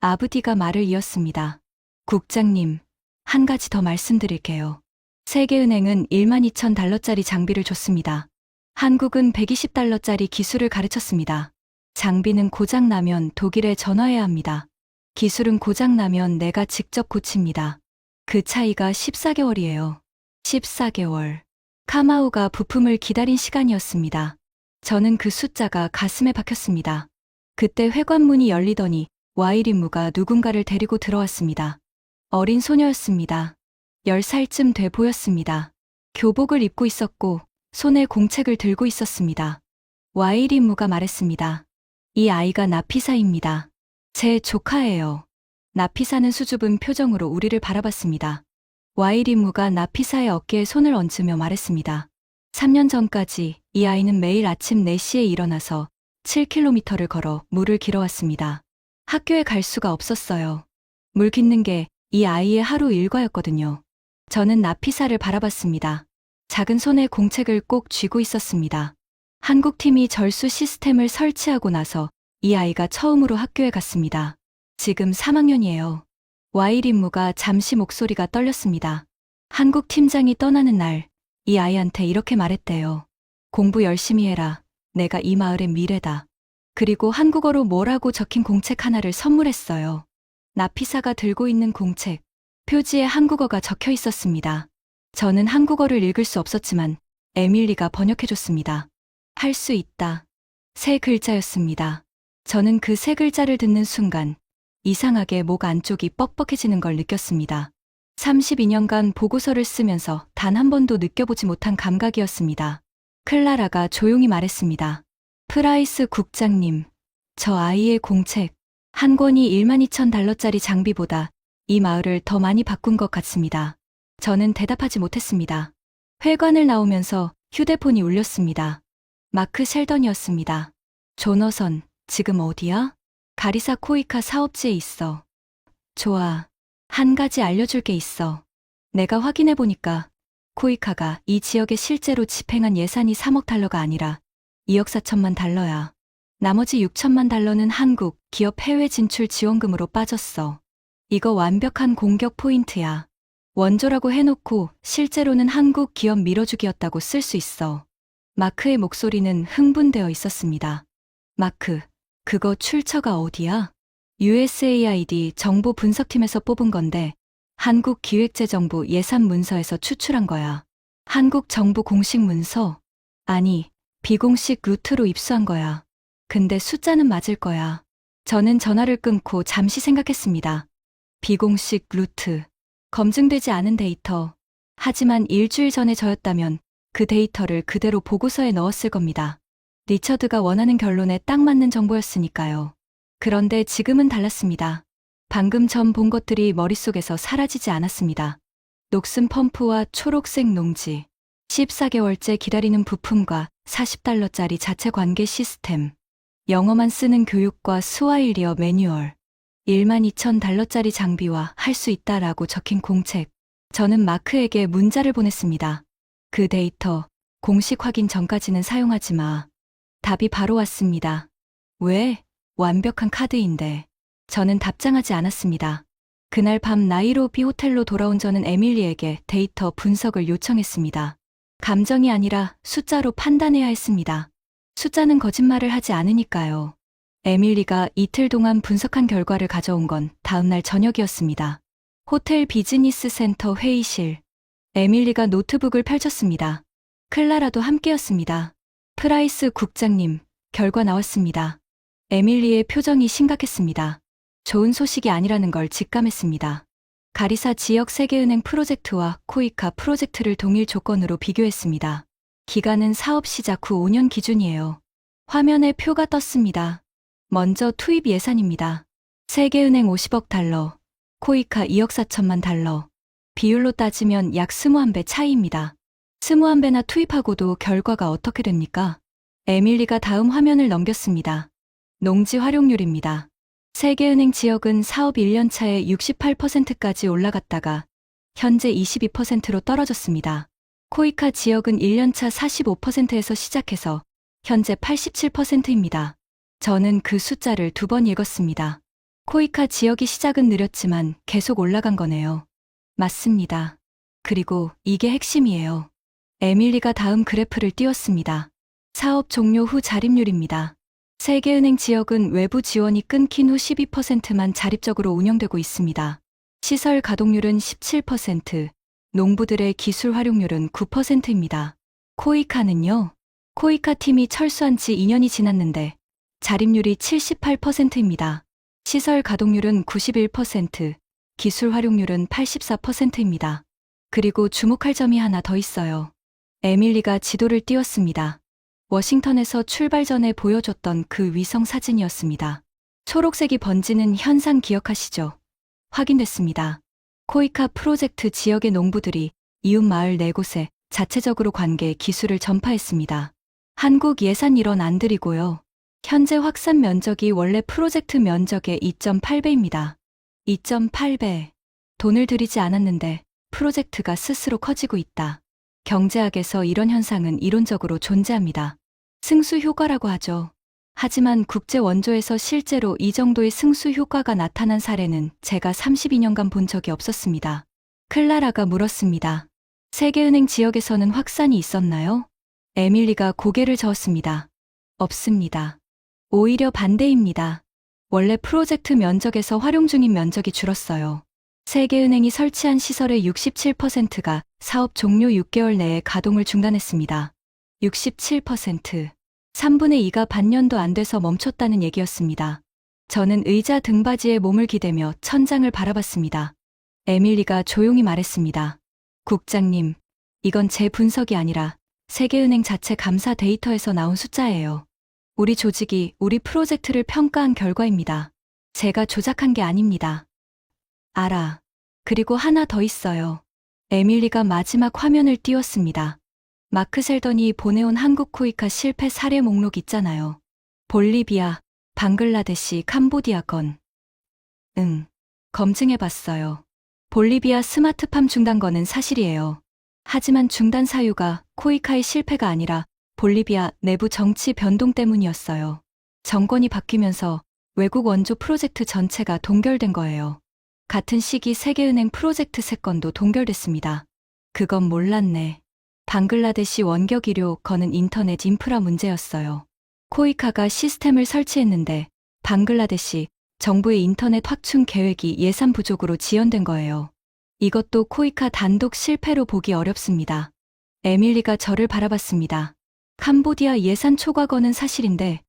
아브디가 말을 이었습니다. 국장님, 한 가지 더 말씀드릴게요. 세계은행은 12,000달러짜리 장비를 줬습니다. 한국은 120달러짜리 기술을 가르쳤습니다. 장비는 고장나면 독일에 전화해야 합니다. 기술은 고장나면 내가 직접 고칩니다. 그 차이가 14개월이에요. 14개월. 카마우가 부품을 기다린 시간이었습니다. 저는 그 숫자가 가슴에 박혔습니다. 그때 회관문이 열리더니 와이리무가 누군가를 데리고 들어왔습니다. 어린 소녀였습니다. 10살쯤 돼 보였습니다. 교복을 입고 있었고 손에 공책을 들고 있었습니다. 와이리무가 말했습니다. 이 아이가 나피사입니다. 제 조카예요. 나피사는 수줍은 표정으로 우리를 바라봤습니다. 와이리무가 나피사의 어깨에 손을 얹으며 말했습니다. 3년 전까지 이 아이는 매일 아침 4시에 일어나서 7km를 걸어 물을 길어왔습니다. 학교에 갈 수가 없었어요. 물 깃는 게 이 아이의 하루 일과였거든요. 저는 나피사를 바라봤습니다. 작은 손에 공책을 꼭 쥐고 있었습니다. 한국팀이 절수 시스템을 설치하고 나서 이 아이가 처음으로 학교에 갔습니다. 지금 3학년이에요. 와이리무가 잠시 목소리가 떨렸습니다. 한국 팀장이 떠나는 날, 이 아이한테 이렇게 말했대요. 공부 열심히 해라. 내가 이 마을의 미래다. 그리고 한국어로 뭐라고 적힌 공책 하나를 선물했어요. 나피사가 들고 있는 공책, 표지에 한국어가 적혀 있었습니다. 저는 한국어를 읽을 수 없었지만 에밀리가 번역해줬습니다. 할 수 있다. 3글자였습니다. 저는 그 3글자를 듣는 순간 이상하게 목 안쪽이 뻑뻑해지는 걸 느꼈습니다. 32년간 보고서를 쓰면서 단 한 번도 느껴보지 못한 감각이었습니다. 클라라가 조용히 말했습니다. 프라이스 국장님, 저 아이의 공책, 한 권이 12,000달러짜리 장비보다 이 마을을 더 많이 바꾼 것 같습니다. 저는 대답하지 못했습니다. 회관을 나오면서 휴대폰이 울렸습니다. 마크 셸던이었습니다. 조너선, 지금 어디야? 가리사 코이카 사업지에 있어. 좋아. 한 가지 알려줄 게 있어. 내가 확인해보니까 코이카가 이 지역에 실제로 집행한 예산이 3억 달러가 아니라 2억 4천만 달러야. 나머지 6천만 달러는 한국 기업 해외 진출 지원금으로 빠졌어. 이거 완벽한 공격 포인트야. 원조라고 해놓고 실제로는 한국 기업 밀어주기였다고 쓸 수 있어. 마크의 목소리는 흥분되어 있었습니다. 마크, 그거 출처가 어디야? USAID 정보 분석팀에서 뽑은 건데 한국기획재정부 예산 문서에서 추출한 거야. 한국 정부 공식 문서? 아니, 비공식 루트로 입수한 거야. 근데 숫자는 맞을 거야. 저는 전화를 끊고 잠시 생각했습니다. 비공식 루트. 검증되지 않은 데이터. 하지만 일주일 전에 저였다면 그 데이터를 그대로 보고서에 넣었을 겁니다. 리처드가 원하는 결론에 딱 맞는 정보였으니까요. 그런데 지금은 달랐습니다. 방금 전 본 것들이 머릿속에서 사라지지 않았습니다. 녹슨 펌프와 초록색 농지, 14개월째 기다리는 부품과 40달러짜리 자체 관계 시스템, 영어만 쓰는 교육과 스와힐리어 매뉴얼, 12,000달러짜리 장비와 할 수 있다라고 적힌 공책. 저는 마크에게 문자를 보냈습니다. 그 데이터, 공식 확인 전까지는 사용하지 마. 답이 바로 왔습니다. 왜? 완벽한 카드인데. 저는 답장하지 않았습니다. 그날 밤 나이로비 호텔로 돌아온 저는 에밀리에게 데이터 분석을 요청했습니다. 감정이 아니라 숫자로 판단해야 했습니다. 숫자는 거짓말을 하지 않으니까요. 에밀리가 이틀 동안 분석한 결과를 가져온 건 다음날 저녁이었습니다. 호텔 비즈니스 센터 회의실. 에밀리가 노트북을 펼쳤습니다. 클라라도 함께였습니다. 프라이스 국장님, 결과 나왔습니다. 에밀리의 표정이 심각했습니다. 좋은 소식이 아니라는 걸 직감했습니다. 가리사 지역 세계은행 프로젝트와 코이카 프로젝트를 동일 조건으로 비교했습니다. 기간은 사업 시작 후 5년 기준이에요. 화면에 표가 떴습니다. 먼저 투입 예산입니다. 세계은행 50억 달러, 코이카 2억 4천만 달러. 비율로 따지면 약 21배 차이입니다. 21배나 투입하고도 결과가 어떻게 됩니까? 에밀리가 다음 화면을 넘겼습니다. 농지 활용률입니다. 세계은행 지역은 사업 1년 차에 68%까지 올라갔다가 현재 22%로 떨어졌습니다. 코이카 지역은 1년 차 45%에서 시작해서 현재 87%입니다. 저는 그 숫자를 2번 읽었습니다. 코이카 지역이 시작은 느렸지만 계속 올라간 거네요. 맞습니다. 그리고 이게 핵심이에요. 에밀리가 다음 그래프를 띄웠습니다. 사업 종료 후 자립률입니다. 세계은행 지역은 외부 지원이 끊긴 후 12%만 자립적으로 운영되고 있습니다. 시설 가동률은 17%, 농부들의 기술 활용률은 9%입니다. 코이카는요? 코이카 팀이 철수한 지 2년이 지났는데 자립률이 78%입니다. 시설 가동률은 91%, 기술 활용률은 84%입니다. 그리고 주목할 점이 하나 더 있어요. 에밀리가 지도를 띄웠습니다. 워싱턴에서 출발 전에 보여줬던 그 위성 사진이었습니다. 초록색이 번지는 현상 기억하시죠? 확인됐습니다. 코이카 프로젝트 지역의 농부들이 이웃 마을 4곳에 자체적으로 관계 기술을 전파했습니다. 한국 예산 1원 안 들이고요. 현재 확산 면적이 원래 프로젝트 면적의 2.8배입니다. 2.8배. 돈을 들이지 않았는데 프로젝트가 스스로 커지고 있다. 경제학에서 이런 현상은 이론적으로 존재합니다. 승수 효과라고 하죠. 하지만 국제 원조에서 실제로 이 정도의 승수 효과가 나타난 사례는 제가 32년간 본 적이 없었습니다. 클라라가 물었습니다. 세계은행 지역에서는 확산이 있었나요? 에밀리가 고개를 저었습니다. 없습니다. 오히려 반대입니다. 원래 프로젝트 면적에서 활용 중인 면적이 줄었어요. 세계은행이 설치한 시설의 67%가 사업 종료 6개월 내에 가동을 중단했습니다. 67%. 3분의 2가 반년도 안 돼서 멈췄다는 얘기였습니다. 저는 의자 등받이에 몸을 기대며 천장을 바라봤습니다. 에밀리가 조용히 말했습니다. 국장님, 이건 제 분석이 아니라 세계은행 자체 감사 데이터에서 나온 숫자예요. 우리 조직이 우리 프로젝트를 평가한 결과입니다. 제가 조작한 게 아닙니다. 알아. 그리고 하나 더 있어요. 에밀리가 마지막 화면을 띄웠습니다. 마크 셀던이 보내온 한국 코이카 실패 사례 목록 있잖아요. 볼리비아, 방글라데시, 캄보디아 건. 검증해봤어요. 볼리비아 스마트팜 중단 건은 사실이에요. 하지만 중단 사유가 코이카의 실패가 아니라 볼리비아 내부 정치 변동 때문이었어요. 정권이 바뀌면서 외국 원조 프로젝트 전체가 동결된 거예요. 같은 시기 세계은행 프로젝트 3건도 동결됐습니다. 그건 몰랐네. 방글라데시 원격 의료 건은 인터넷 인프라 문제였어요. 코이카가 시스템을 설치했는데 방글라데시 정부의 인터넷 확충 계획이 예산 부족으로 지연된 거예요. 이것도 코이카 단독 실패로 보기 어렵습니다. 에밀리가 저를 바라봤습니다. 캄보디아 예산 초과건은 사실인데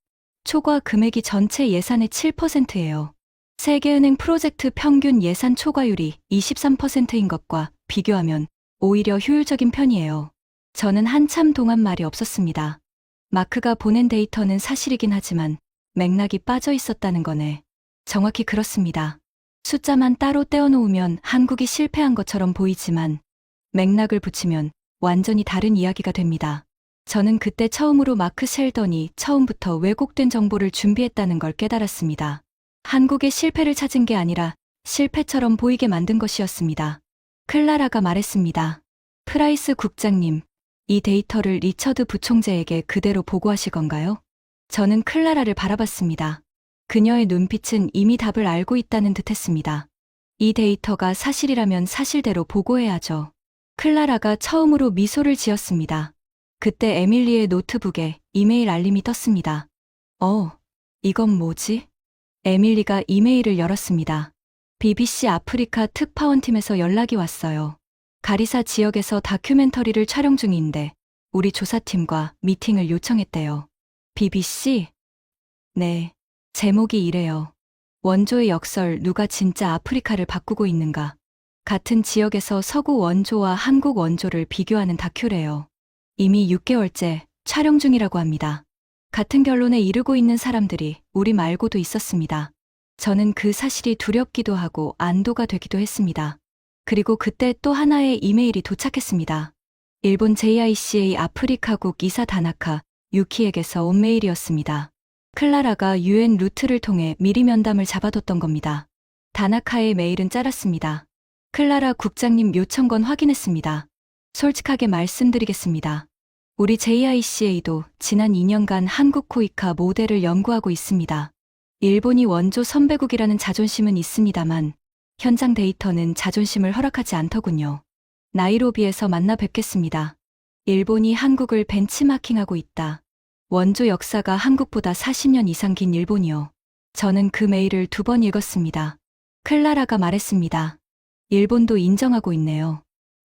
초과 금액이 전체 예산의 7%예요. 세계은행 프로젝트 평균 예산 초과율이 23%인 것과 비교하면 오히려 효율적인 편이에요. 저는 한참 동안 말이 없었습니다. 마크가 보낸 데이터는 사실이긴 하지만 맥락이 빠져 있었다는 거네. 정확히 그렇습니다. 숫자만 따로 떼어놓으면 한국이 실패한 것처럼 보이지만 맥락을 붙이면 완전히 다른 이야기가 됩니다. 저는 그때 처음으로 마크 셀던이 처음부터 왜곡된 정보를 준비했다는 걸 깨달았습니다. 한국의 실패를 찾은 게 아니라 실패처럼 보이게 만든 것이었습니다. 클라라가 말했습니다. 프라이스 국장님, 이 데이터를 리처드 부총재에게 그대로 보고하실 건가요? 저는 클라라를 바라봤습니다. 그녀의 눈빛은 이미 답을 알고 있다는 듯했습니다. 이 데이터가 사실이라면 사실대로 보고해야죠. 클라라가 처음으로 미소를 지었습니다. 그때 에밀리의 노트북에 이메일 알림이 떴습니다. 이건 뭐지? 에밀리가 이메일을 열었습니다. BBC 아프리카 특파원팀에서 연락이 왔어요. 가리사 지역에서 다큐멘터리를 촬영 중인데 우리 조사팀과 미팅을 요청했대요. BBC? 네. 제목이 이래요. 원조의 역설 누가 진짜 아프리카를 바꾸고 있는가. 같은 지역에서 서구 원조와 한국 원조를 비교하는 다큐래요. 이미 6개월째 촬영 중이라고 합니다. 같은 결론에 이르고 있는 사람들이 우리 말고도 있었습니다. 저는 그 사실이 두렵기도 하고 안도가 되기도 했습니다. 그리고 그때 또 하나의 이메일이 도착했습니다. 일본 JICA 아프리카국 이사 다나카 유키에게서 온 메일이었습니다. 클라라가 UN 루트를 통해 미리 면담을 잡아뒀던 겁니다. 다나카의 메일은 짧았습니다. 클라라 국장님 요청건 확인했습니다. 솔직하게 말씀드리겠습니다. 우리 JICA도 지난 2년간 한국 코이카 모델을 연구하고 있습니다. 일본이 원조 선배국이라는 자존심은 있습니다만 현장 데이터는 자존심을 허락하지 않더군요. 나이로비에서 만나 뵙겠습니다. 일본이 한국을 벤치마킹하고 있다. 원조 역사가 한국보다 40년 이상 긴 일본이요. 저는 그 메일을 2번 읽었습니다. 클라라가 말했습니다. 일본도 인정하고 있네요.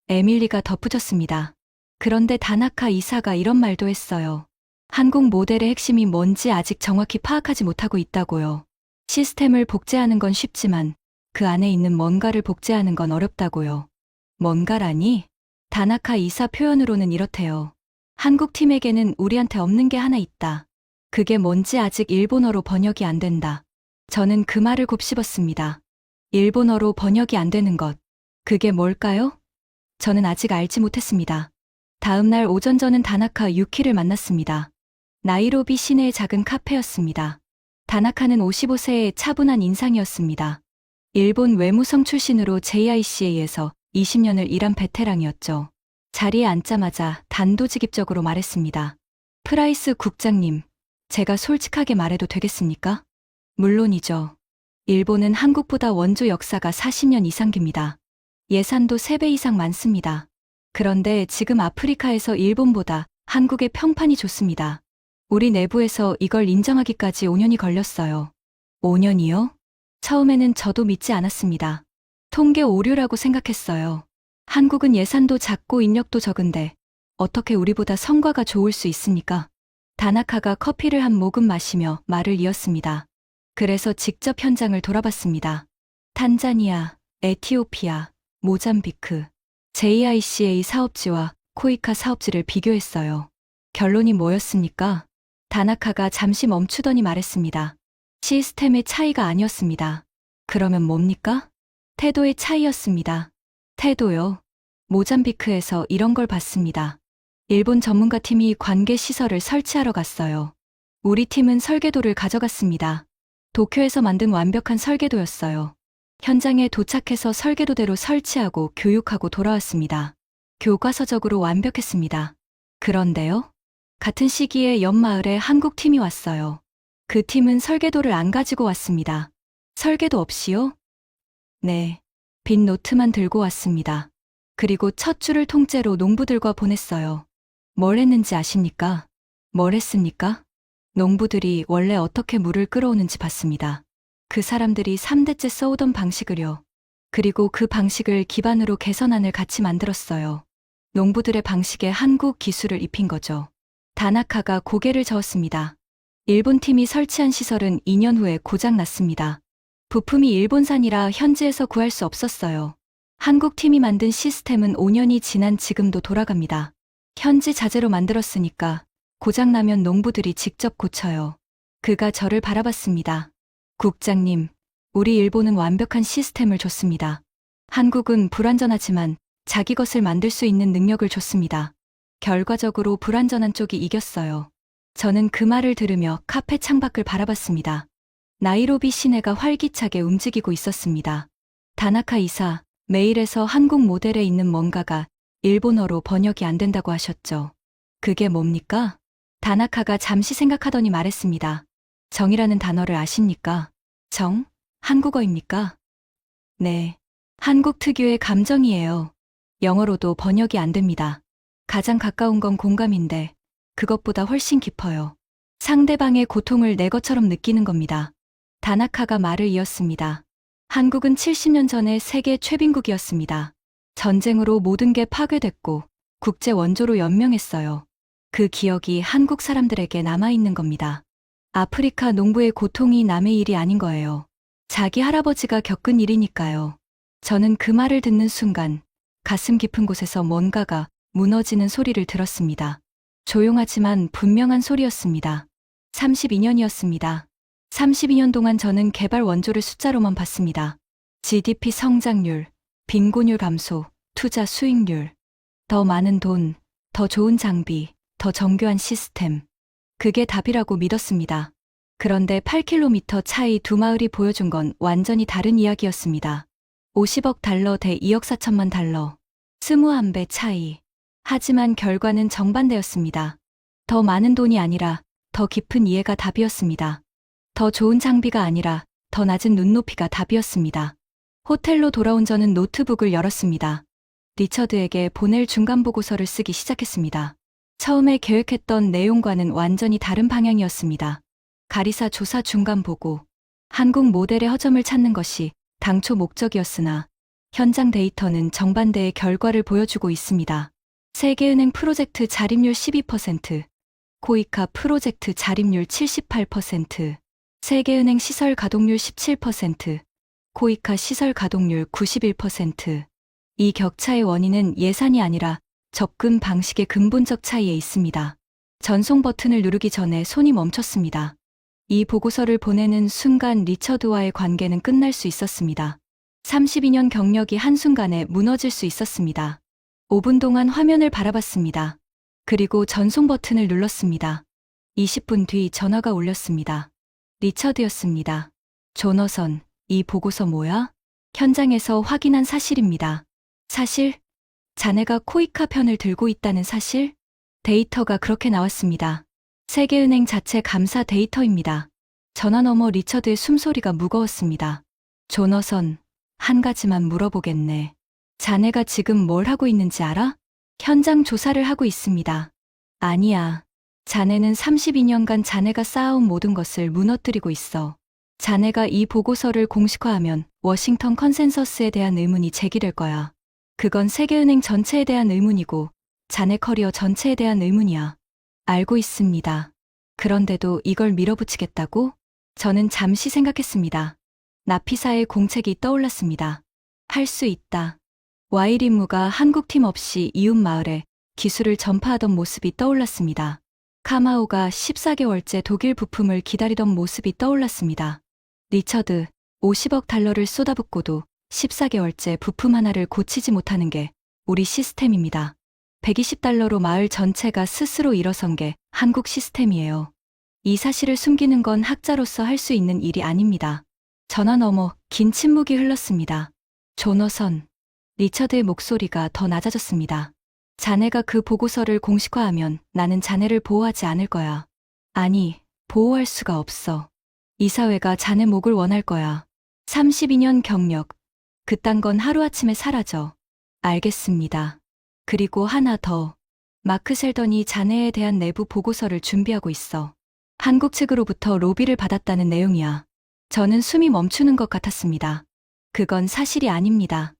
에밀리가 덧붙였습니다. 그런데 다나카 이사가 이런 말도 했어요. 한국 모델의 핵심이 뭔지 아직 정확히 파악하지 못하고 있다고요. 시스템을 복제하는 건 쉽지만 그 안에 있는 뭔가를 복제하는 건 어렵다고요. 뭔가라니? 다나카 이사 표현으로는 이렇대요. 한국 팀에게는 우리한테 없는 게 하나 있다. 그게 뭔지 아직 일본어로 번역이 안 된다. 저는 그 말을 곱씹었습니다. 일본어로 번역이 안 되는 것. 그게 뭘까요? 저는 아직 알지 못했습니다. 다음 날 오전 저는 다나카 유키를 만났습니다. 나이로비 시내의 작은 카페였습니다. 다나카는 55세의 차분한 인상이었습니다. 일본 외무성 출신으로 JICA에서 20년을 일한 베테랑이었죠. 자리에 앉자마자 단도직입적으로 말했습니다. 프라이스 국장님, 제가 솔직하게 말해도 되겠습니까? 물론이죠. 일본은 한국보다 원조 역사가 40년 이상 깁니다. 예산도 3배 이상 많습니다. 그런데 지금 아프리카에서 일본보다 한국의 평판이 좋습니다. 우리 내부에서 이걸 인정하기까지 5년이 걸렸어요. 5년이요? 처음에는 저도 믿지 않았습니다. 통계 오류라고 생각했어요. 한국은 예산도 작고 인력도 적은데 어떻게 우리보다 성과가 좋을 수 있습니까? 다나카가 커피를 한 모금 마시며 말을 이었습니다. 그래서 직접 현장을 돌아봤습니다. 탄자니아, 에티오피아, 모잠비크, JICA 사업지와 코이카 사업지를 비교했어요. 결론이 뭐였습니까? 다나카가 잠시 멈추더니 말했습니다. 시스템의 차이가 아니었습니다. 그러면 뭡니까? 태도의 차이였습니다. 태도요. 모잠비크에서 이런 걸 봤습니다. 일본 전문가 팀이 관계 시설을 설치하러 갔어요. 우리 팀은 설계도를 가져갔습니다. 도쿄에서 만든 완벽한 설계도였어요. 현장에 도착해서 설계도대로 설치하고 교육하고 돌아왔습니다. 교과서적으로 완벽했습니다. 그런데요? 같은 시기에 옆 마을에 한국 팀이 왔어요. 그 팀은 설계도를 안 가지고 왔습니다. 설계도 없이요? 네. 빈 노트만 들고 왔습니다. 그리고 첫 줄을 통째로 농부들과 보냈어요. 뭘 했는지 아십니까? 뭘 했습니까? 농부들이 원래 어떻게 물을 끌어오는지 봤습니다. 그 사람들이 3대째 써오던 방식을요. 그리고 그 방식을 기반으로 개선안을 같이 만들었어요. 농부들의 방식에 한국 기술을 입힌 거죠. 다나카가 고개를 저었습니다. 일본 팀이 설치한 시설은 2년 후에 고장 났습니다. 부품이 일본산이라 현지에서 구할 수 없었어요. 한국 팀이 만든 시스템은 5년이 지난 지금도 돌아갑니다. 현지 자재로 만들었으니까 고장나면 농부들이 직접 고쳐요. 그가 저를 바라봤습니다. 국장님, 우리 일본은 완벽한 시스템을 줬습니다. 한국은 불완전하지만 자기 것을 만들 수 있는 능력을 줬습니다. 결과적으로 불완전한 쪽이 이겼어요. 저는 그 말을 들으며 카페 창밖을 바라봤습니다. 나이로비 시내가 활기차게 움직이고 있었습니다. 다나카 이사, 메일에서 한국 모델에 있는 뭔가가 일본어로 번역이 안 된다고 하셨죠. 그게 뭡니까? 다나카가 잠시 생각하더니 말했습니다. 정이라는 단어를 아십니까? 정? 한국어입니까? 네. 한국 특유의 감정이에요. 영어로도 번역이 안 됩니다. 가장 가까운 건 공감인데 그것보다 훨씬 깊어요. 상대방의 고통을 내 것처럼 느끼는 겁니다. 다나카가 말을 이었습니다. 한국은 70년 전에 세계 최빈국이었습니다. 전쟁으로 모든 게 파괴됐고 국제 원조로 연명했어요. 그 기억이 한국 사람들에게 남아있는 겁니다. 아프리카 농부의 고통이 남의 일이 아닌 거예요. 자기 할아버지가 겪은 일이니까요. 저는 그 말을 듣는 순간 가슴 깊은 곳에서 뭔가가 무너지는 소리를 들었습니다. 조용하지만 분명한 소리였습니다. 32년이었습니다. 32년 동안 저는 개발 원조를 숫자로만 봤습니다. GDP 성장률, 빈곤율 감소, 투자 수익률, 더 많은 돈, 더 좋은 장비, 더 정교한 시스템. 그게 답이라고 믿었습니다. 그런데 8km 차이 두 마을이 보여준 건 완전히 다른 이야기였습니다. 50억 달러 대 2억 4천만 달러. 21배 차이. 하지만 결과는 정반대였습니다. 더 많은 돈이 아니라 더 깊은 이해가 답이었습니다. 더 좋은 장비가 아니라 더 낮은 눈높이가 답이었습니다. 호텔로 돌아온 저는 노트북을 열었습니다. 리처드에게 보낼 중간 보고서를 쓰기 시작했습니다. 처음에 계획했던 내용과는 완전히 다른 방향이었습니다. 가리사 조사 중간 보고, 한국 모델의 허점을 찾는 것이 당초 목적이었으나 현장 데이터는 정반대의 결과를 보여주고 있습니다. 세계은행 프로젝트 자립률 12%, 코이카 프로젝트 자립률 78%, 세계은행 시설 가동률 17%, 코이카 시설 가동률 91%. 이 격차의 원인은 예산이 아니라 접근 방식의 근본적 차이에 있습니다. 전송 버튼을 누르기 전에 손이 멈췄습니다. 이 보고서를 보내는 순간 리처드와의 관계는 끝날 수 있었습니다. 32년 경력이 한순간에 무너질 수 있었습니다. 5분 동안 화면을 바라봤습니다. 그리고 전송 버튼을 눌렀습니다. 20분 뒤 전화가 울렸습니다. 리처드였습니다. 조너선, 이 보고서 뭐야? 현장에서 확인한 사실입니다. 사실? 자네가 코이카 편을 들고 있다는 사실? 데이터가 그렇게 나왔습니다. 세계은행 자체 감사 데이터입니다. 전화 너머 리처드의 숨소리가 무거웠습니다. 조너선, 한 가지만 물어보겠네. 자네가 지금 뭘 하고 있는지 알아? 현장 조사를 하고 있습니다. 아니야. 자네는 32년간 자네가 쌓아온 모든 것을 무너뜨리고 있어. 자네가 이 보고서를 공식화하면 워싱턴 컨센서스에 대한 의문이 제기될 거야. 그건 세계은행 전체에 대한 의문이고 자네 커리어 전체에 대한 의문이야. 알고 있습니다. 그런데도 이걸 밀어붙이겠다고? 저는 잠시 생각했습니다. 나피사의 공책이 떠올랐습니다. 할 수 있다. 와일 임무가 한국팀 없이 이웃 마을에 기술을 전파하던 모습이 떠올랐습니다. 카마오가 14개월째 독일 부품을 기다리던 모습이 떠올랐습니다. 리처드, 50억 달러를 쏟아붓고도 14개월째 부품 하나를 고치지 못하는 게 우리 시스템입니다. 120달러로 마을 전체가 스스로 일어선 게 한국 시스템이에요. 이 사실을 숨기는 건 학자로서 할 수 있는 일이 아닙니다. 전화 너머 긴 침묵이 흘렀습니다. 조너선, 리처드의 목소리가 더 낮아졌습니다. 자네가 그 보고서를 공식화하면 나는 자네를 보호하지 않을 거야. 아니, 보호할 수가 없어. 이 사회가 자네 목을 원할 거야. 32년 경력, 그딴 건 하루아침에 사라져. 알겠습니다. 그리고 하나 더. 마크 셀던이 자네에 대한 내부 보고서를 준비하고 있어. 한국 측으로부터 로비를 받았다는 내용이야. 저는 숨이 멈추는 것 같았습니다. 그건 사실이 아닙니다.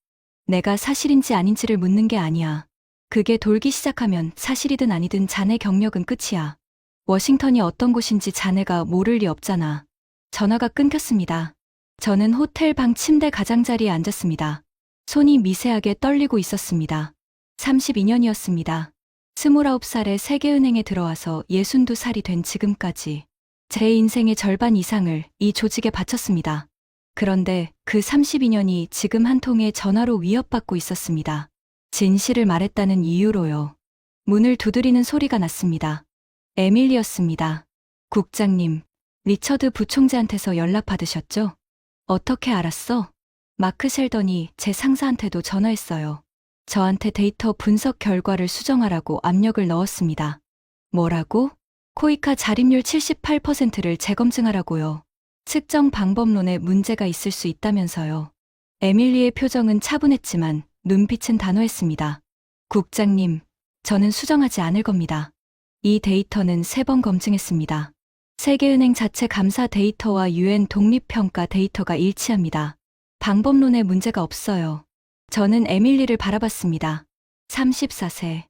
내가 사실인지 아닌지를 묻는 게 아니야. 그게 돌기 시작하면 사실이든 아니든 자네 경력은 끝이야. 워싱턴이 어떤 곳인지 자네가 모를 리 없잖아. 전화가 끊겼습니다. 저는 호텔 방 침대 가장자리에 앉았습니다. 손이 미세하게 떨리고 있었습니다. 32년이었습니다. 29살에 세계은행에 들어와서 62살이 된 지금까지 제 인생의 절반 이상을 이 조직에 바쳤습니다. 그런데 그 32년이 지금 한 통의 전화로 위협받고 있었습니다. 진실을 말했다는 이유로요. 문을 두드리는 소리가 났습니다. 에밀리였습니다. 국장님, 리처드 부총재한테서 연락 받으셨죠? 어떻게 알았어? 마크 셀던이 제 상사한테도 전화했어요. 저한테 데이터 분석 결과를 수정하라고 압력을 넣었습니다. 뭐라고? 코이카 자립률 78%를 재검증하라고요. 측정 방법론에 문제가 있을 수 있다면서요. 에밀리의 표정은 차분했지만 눈빛은 단호했습니다. 국장님, 저는 수정하지 않을 겁니다. 이 데이터는 3번 검증했습니다. 세계은행 자체 감사 데이터와 UN 독립평가 데이터가 일치합니다. 방법론에 문제가 없어요. 저는 에밀리를 바라봤습니다. 34세.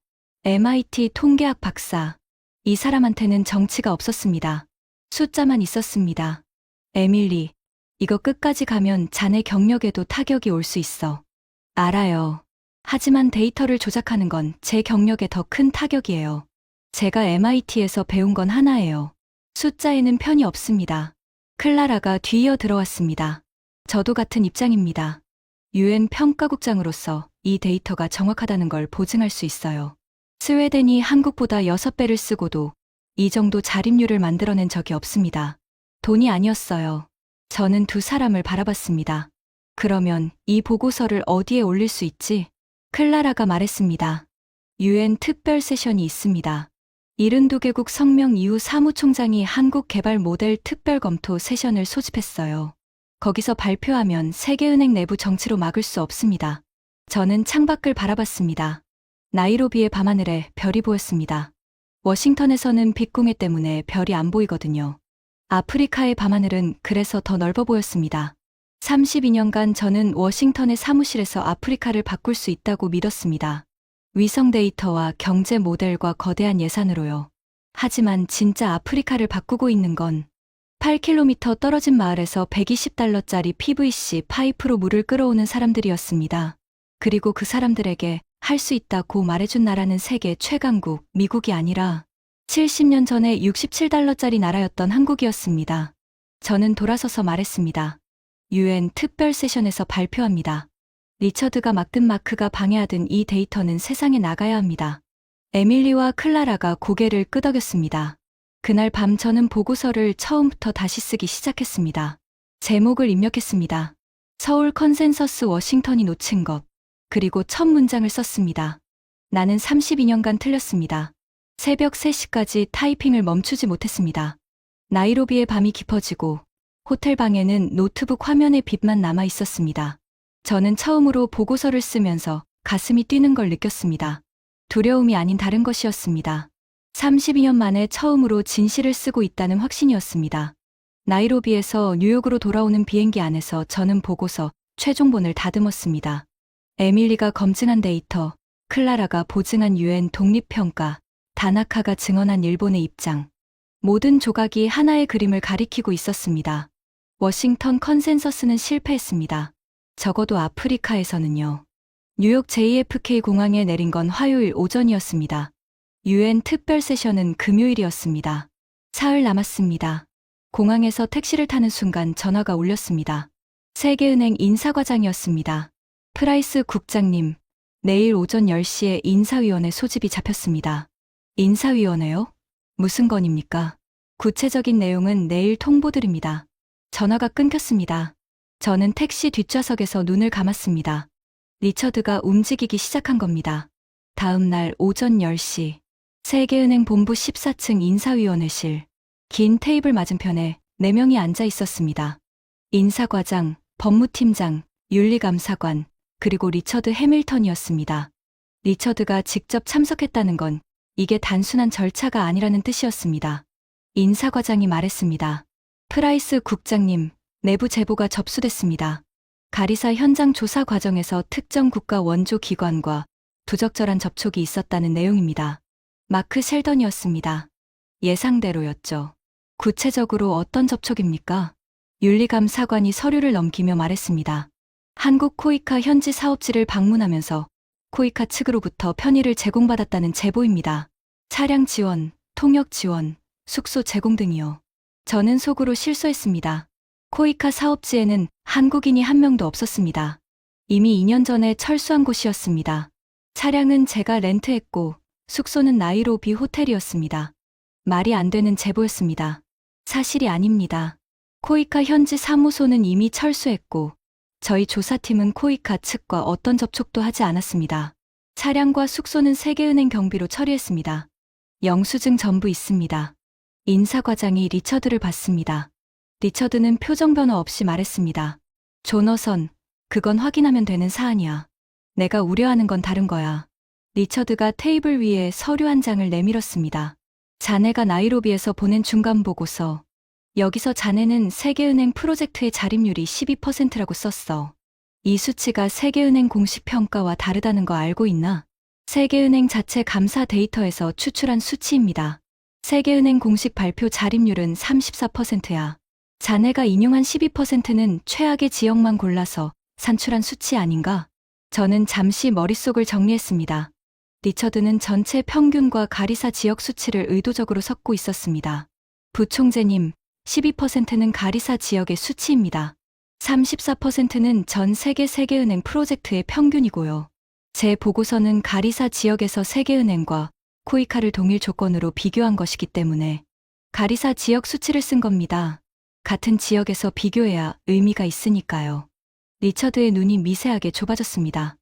MIT 통계학 박사. 이 사람한테는 정치가 없었습니다. 숫자만 있었습니다. 에밀리, 이거 끝까지 가면 자네 경력에도 타격이 올 수 있어. 알아요. 하지만 데이터를 조작하는 건 제 경력에 더 큰 타격이에요. 제가 MIT에서 배운 건 하나예요. 숫자에는 편이 없습니다. 클라라가 뒤이어 들어왔습니다. 저도 같은 입장입니다. UN 평가국장으로서 이 데이터가 정확하다는 걸 보증할 수 있어요. 스웨덴이 한국보다 6배를 쓰고도 이 정도 자립률을 만들어낸 적이 없습니다. 돈이 아니었어요. 저는 두 사람을 바라봤습니다. 그러면 이 보고서를 어디에 올릴 수 있지? 클라라가 말했습니다. UN 특별 세션이 있습니다. 72개국 성명 이후 사무총장이 한국 개발 모델 특별 검토 세션을 소집했어요. 거기서 발표하면 세계은행 내부 정치로 막을 수 없습니다. 저는 창밖을 바라봤습니다. 나이로비의 밤하늘에 별이 보였습니다. 워싱턴에서는 빛궁예 때문에 별이 안 보이거든요. 아프리카의 밤하늘은 그래서 더 넓어 보였습니다. 32년간 저는 워싱턴의 사무실에서 아프리카를 바꿀 수 있다고 믿었습니다. 위성 데이터와 경제 모델과 거대한 예산으로요. 하지만 진짜 아프리카를 바꾸고 있는 건 8km 떨어진 마을에서 120달러짜리 PVC 파이프로 물을 끌어오는 사람들이었습니다. 그리고 그 사람들에게 할 수 있다고 말해준 나라는 세계 최강국 미국이 아니라 70년 전에 67달러짜리 나라였던 한국이었습니다. 저는 돌아서서 말했습니다. UN 특별 세션에서 발표합니다. 리처드가 막든 마크가 방해하든 이 데이터는 세상에 나가야 합니다. 에밀리와 클라라가 고개를 끄덕였습니다. 그날 밤 저는 보고서를 처음부터 다시 쓰기 시작했습니다. 제목을 입력했습니다. 서울 컨센서스 워싱턴이 놓친 것. 그리고 첫 문장을 썼습니다. 나는 32년간 틀렸습니다. 새벽 3시까지 타이핑을 멈추지 못했습니다. 나이로비의 밤이 깊어지고 호텔 방에는 노트북 화면의 빛만 남아 있었습니다. 저는 처음으로 보고서를 쓰면서 가슴이 뛰는 걸 느꼈습니다. 두려움이 아닌 다른 것이었습니다. 32년 만에 처음으로 진실을 쓰고 있다는 확신이었습니다. 나이로비에서 뉴욕으로 돌아오는 비행기 안에서 저는 보고서 최종본을 다듬었습니다. 에밀리가 검증한 데이터, 클라라가 보증한 UN 독립평가, 다나카가 증언한 일본의 입장. 모든 조각이 하나의 그림을 가리키고 있었습니다. 워싱턴 컨센서스는 실패했습니다. 적어도 아프리카에서는요. 뉴욕 JFK 공항에 내린 건 화요일 오전이었습니다. UN 특별 세션은 금요일이었습니다. 사흘 남았습니다. 공항에서 택시를 타는 순간 전화가 울렸습니다. 세계은행 인사과장이었습니다. 프라이스 국장님, 내일 오전 10시에 인사위원회 소집이 잡혔습니다. 인사위원회요? 무슨 건입니까? 구체적인 내용은 내일 통보드립니다. 전화가 끊겼습니다. 저는 택시 뒷좌석에서 눈을 감았습니다. 리처드가 움직이기 시작한 겁니다. 다음 날 오전 10시, 세계은행 본부 14층 인사위원회실. 긴 테이블 맞은편에 4명이 앉아 있었습니다. 인사과장, 법무팀장, 윤리감사관, 그리고 리처드 해밀턴이었습니다. 리처드가 직접 참석했다는 건 이게 단순한 절차가 아니라는 뜻이었습니다. 인사과장이 말했습니다. 프라이스 국장님, 내부 제보가 접수됐습니다. 가리사 현장 조사 과정에서 특정 국가 원조 기관과 부적절한 접촉이 있었다는 내용입니다. 마크 셸던이었습니다. 예상대로였죠. 구체적으로 어떤 접촉입니까? 윤리감사관이 서류를 넘기며 말했습니다. 한국 코이카 현지 사업지를 방문하면서 코이카 측으로부터 편의를 제공받았다는 제보입니다. 차량 지원, 통역 지원, 숙소 제공 등이요. 저는 속으로 실소했습니다. 코이카 사업지에는 한국인이 한 명도 없었습니다. 이미 2년 전에 철수한 곳이었습니다. 차량은 제가 렌트했고 숙소는 나이로비 호텔이었습니다. 말이 안 되는 제보였습니다. 사실이 아닙니다. 코이카 현지 사무소는 이미 철수했고 저희 조사팀은 코이카 측과 어떤 접촉도 하지 않았습니다. 차량과 숙소는 세계은행 경비로 처리했습니다. 영수증 전부 있습니다. 인사과장이 리처드를 봤습니다. 리처드는 표정 변화 없이 말했습니다. 조너선, 그건 확인하면 되는 사안이야. 내가 우려하는 건 다른 거야. 리처드가 테이블 위에 서류 한 장을 내밀었습니다. 자네가 나이로비에서 보낸 중간 보고서. 여기서 자네는 세계은행 프로젝트의 자립률이 12%라고 썼어. 이 수치가 세계은행 공식 평가와 다르다는 거 알고 있나? 세계은행 자체 감사 데이터에서 추출한 수치입니다. 세계은행 공식 발표 자립률은 34%야. 자네가 인용한 12%는 최악의 지역만 골라서 산출한 수치 아닌가? 저는 잠시 머릿속을 정리했습니다. 리처드는 전체 평균과 가리사 지역 수치를 의도적으로 섞고 있었습니다. 부총재님, 12%는 가리사 지역의 수치입니다. 34%는 전 세계 세계은행 프로젝트의 평균이고요. 제 보고서는 가리사 지역에서 세계은행과 코이카를 동일 조건으로 비교한 것이기 때문에 가리사 지역 수치를 쓴 겁니다. 같은 지역에서 비교해야 의미가 있으니까요. 리처드의 눈이 미세하게 좁아졌습니다.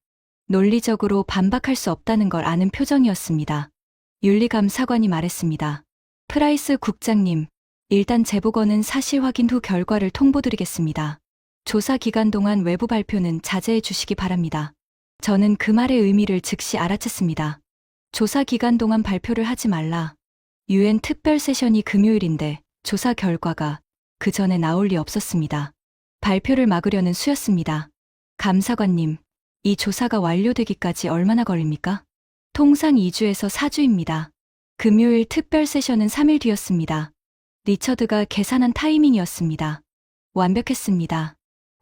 논리적으로 반박할 수 없다는 걸 아는 표정이었습니다. 윤리감사관이 말했습니다. 프라이스 국장님, 일단 제보건은 사실 확인 후 결과를 통보드리겠습니다. 조사 기간 동안 외부 발표는 자제해 주시기 바랍니다. 저는 그 말의 의미를 즉시 알아챘습니다. 조사 기간 동안 발표를 하지 말라. UN 특별 세션이 금요일인데 조사 결과가 그 전에 나올 리 없었습니다. 발표를 막으려는 수였습니다. 감사관님, 이 조사가 완료되기까지 얼마나 걸립니까? 통상 2주에서 4주입니다. 금요일 특별 세션은 3일 뒤였습니다. 리처드가 계산한 타이밍이었습니다. 완벽했습니다.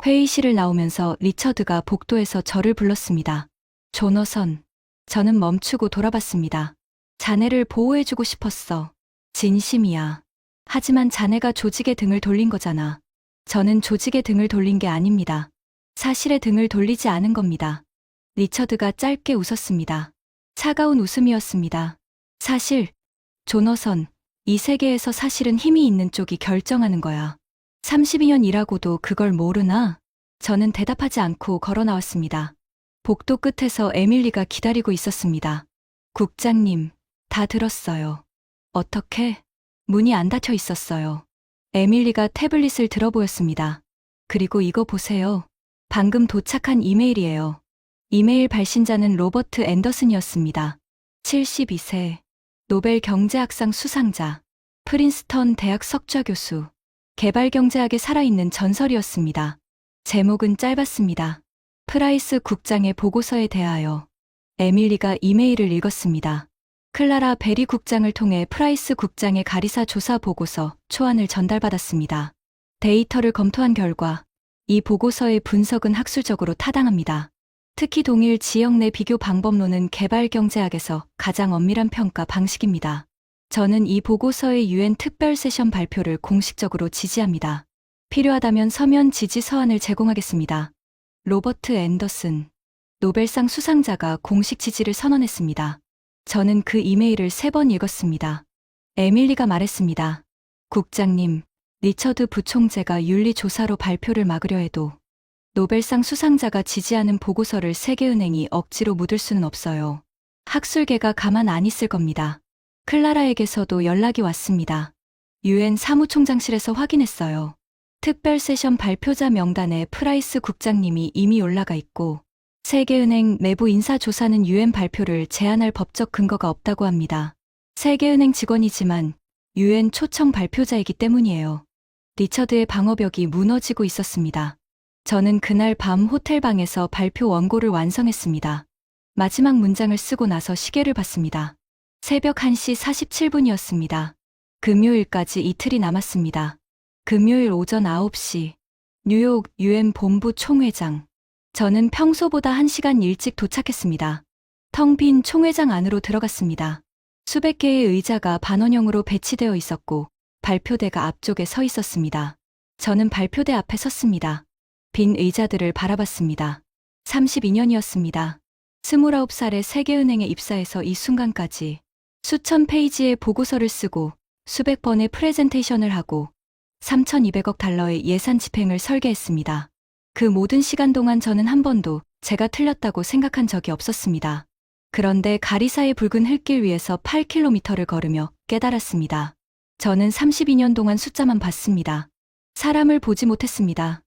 회의실을 나오면서 리처드가 복도에서 저를 불렀습니다. 조너선, 저는 멈추고 돌아봤습니다. 자네를 보호해주고 싶었어. 진심이야. 하지만 자네가 조직의 등을 돌린 거잖아. 저는 조직의 등을 돌린 게 아닙니다. 사실의 등을 돌리지 않은 겁니다. 리처드가 짧게 웃었습니다. 차가운 웃음이었습니다. 사실, 조너선, 이 세계에서 사실은 힘이 있는 쪽이 결정하는 거야. 32년 일하고도 그걸 모르나? 저는 대답하지 않고 걸어 나왔습니다. 복도 끝에서 에밀리가 기다리고 있었습니다. 국장님, 다 들었어요. 어떻게? 문이 안 닫혀 있었어요. 에밀리가 태블릿을 들어 보였습니다. 그리고 이거 보세요. 방금 도착한 이메일이에요. 이메일 발신자는 로버트 앤더슨이었습니다. 72세, 노벨 경제학상 수상자, 프린스턴 대학 석좌 교수, 개발경제학에 살아있는 전설이었습니다. 제목은 짧았습니다. 프라이스 국장의 보고서에 대하여. 에밀리가 이메일을 읽었습니다. 클라라 베리 국장을 통해 프라이스 국장의 가리사 조사 보고서 초안을 전달받았습니다. 데이터를 검토한 결과 이 보고서의 분석은 학술적으로 타당합니다. 특히 동일 지역 내 비교 방법론은 개발경제학에서 가장 엄밀한 평가 방식입니다. 저는 이 보고서의 UN 특별 세션 발표를 공식적으로 지지합니다. 필요하다면 서면 지지 서한을 제공하겠습니다. 로버트 앤더슨, 노벨상 수상자가 공식 지지를 선언했습니다. 저는 그 이메일을 3번 읽었습니다. 에밀리가 말했습니다. 국장님, 리처드 부총재가 윤리조사로 발표를 막으려 해도 노벨상 수상자가 지지하는 보고서를 세계은행이 억지로 묻을 수는 없어요. 학술계가 가만 안 있을 겁니다. 클라라에게서도 연락이 왔습니다. UN 사무총장실에서 확인했어요. 특별 세션 발표자 명단에 프라이스 국장님이 이미 올라가 있고 세계은행 내부 인사조사는 UN 발표를 제한할 법적 근거가 없다고 합니다. 세계은행 직원이지만 UN 초청 발표자이기 때문이에요. 리처드의 방어벽이 무너지고 있었습니다. 저는 그날 밤 호텔방에서 발표 원고를 완성했습니다. 마지막 문장을 쓰고 나서 시계를 봤습니다. 새벽 1시 47분이었습니다. 금요일까지 이틀이 남았습니다. 금요일 오전 9시, 뉴욕 UN 본부 총회장. 저는 평소보다 1시간 일찍 도착했습니다. 텅 빈 총회장 안으로 들어갔습니다. 수백 개의 의자가 반원형으로 배치되어 있었고 발표대가 앞쪽에 서 있었습니다. 저는 발표대 앞에 섰습니다. 빈 의자들을 바라봤습니다. 32년이었습니다. 29살에 세계은행에 입사해서 이 순간까지 수천 페이지의 보고서를 쓰고 수백 번의 프레젠테이션을 하고 3,200억 달러의 예산 집행을 설계했습니다. 그 모든 시간 동안 저는 한 번도 제가 틀렸다고 생각한 적이 없었습니다. 그런데 가리사의 붉은 흙길 위에서 8km를 걸으며 깨달았습니다. 저는 32년 동안 숫자만 봤습니다. 사람을 보지 못했습니다.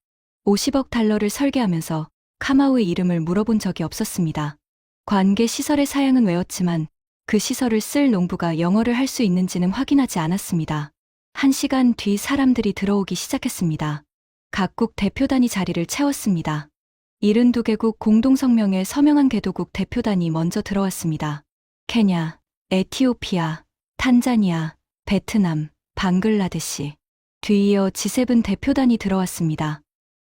50억 달러를 설계하면서 카마우의 이름을 물어본 적이 없었습니다. 관계 시설의 사양은 외웠지만 그 시설을 쓸 농부가 영어를 할 수 있는지는 확인하지 않았습니다. 1시간 뒤 사람들이 들어오기 시작했습니다. 각국 대표단이 자리를 채웠습니다. 72개국 공동성명에 서명한 개도국 대표단이 먼저 들어왔습니다. 케냐, 에티오피아, 탄자니아, 베트남, 방글라데시. 뒤이어 G7 대표단이 들어왔습니다.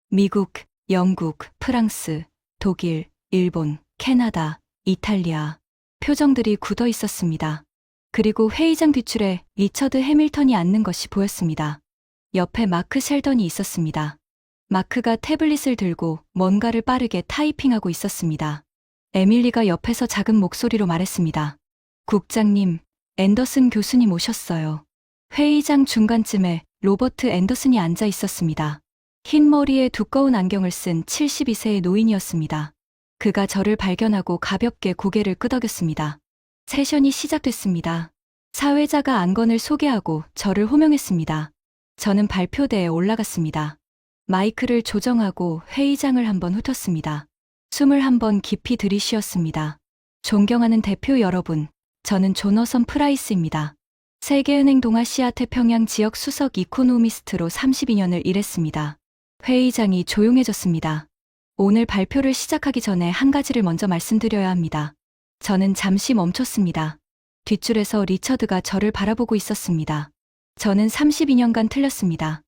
미국, 영국, 프랑스, 독일, 일본, 캐나다, 이탈리아. 표정들이 굳어 있었습니다. 그리고 회의장 뒷줄에 리처드 해밀턴이 앉는 것이 보였습니다. 옆에 마크 셸던이 있었습니다. 마크가 태블릿을 들고 뭔가를 빠르게 타이핑하고 있었습니다. 에밀리가 옆에서 작은 목소리로 말했습니다. 국장님, 앤더슨 교수님 오셨어요. 회의장 중간쯤에 로버트 앤더슨이 앉아 있었습니다. 흰 머리에 두꺼운 안경을 쓴 72세의 노인이었습니다. 그가 저를 발견하고 가볍게 고개를 끄덕였습니다. 세션이 시작됐습니다. 사회자가 안건을 소개하고 저를 호명했습니다. 저는 발표대에 올라갔습니다. 마이크를 조정하고 회의장을 한번 훑었습니다. 숨을 한번 깊이 들이쉬었습니다. 존경하는 대표 여러분, 저는 조너선 프라이스입니다. 세계은행 동아시아 태평양 지역 수석 이코노미스트로 32년을 일했습니다. 회의장이 조용해졌습니다. 오늘 발표를 시작하기 전에 한 가지를 먼저 말씀드려야 합니다. 저는 잠시 멈췄습니다. 뒷줄에서 리처드가 저를 바라보고 있었습니다. 저는 32년간 틀렸습니다.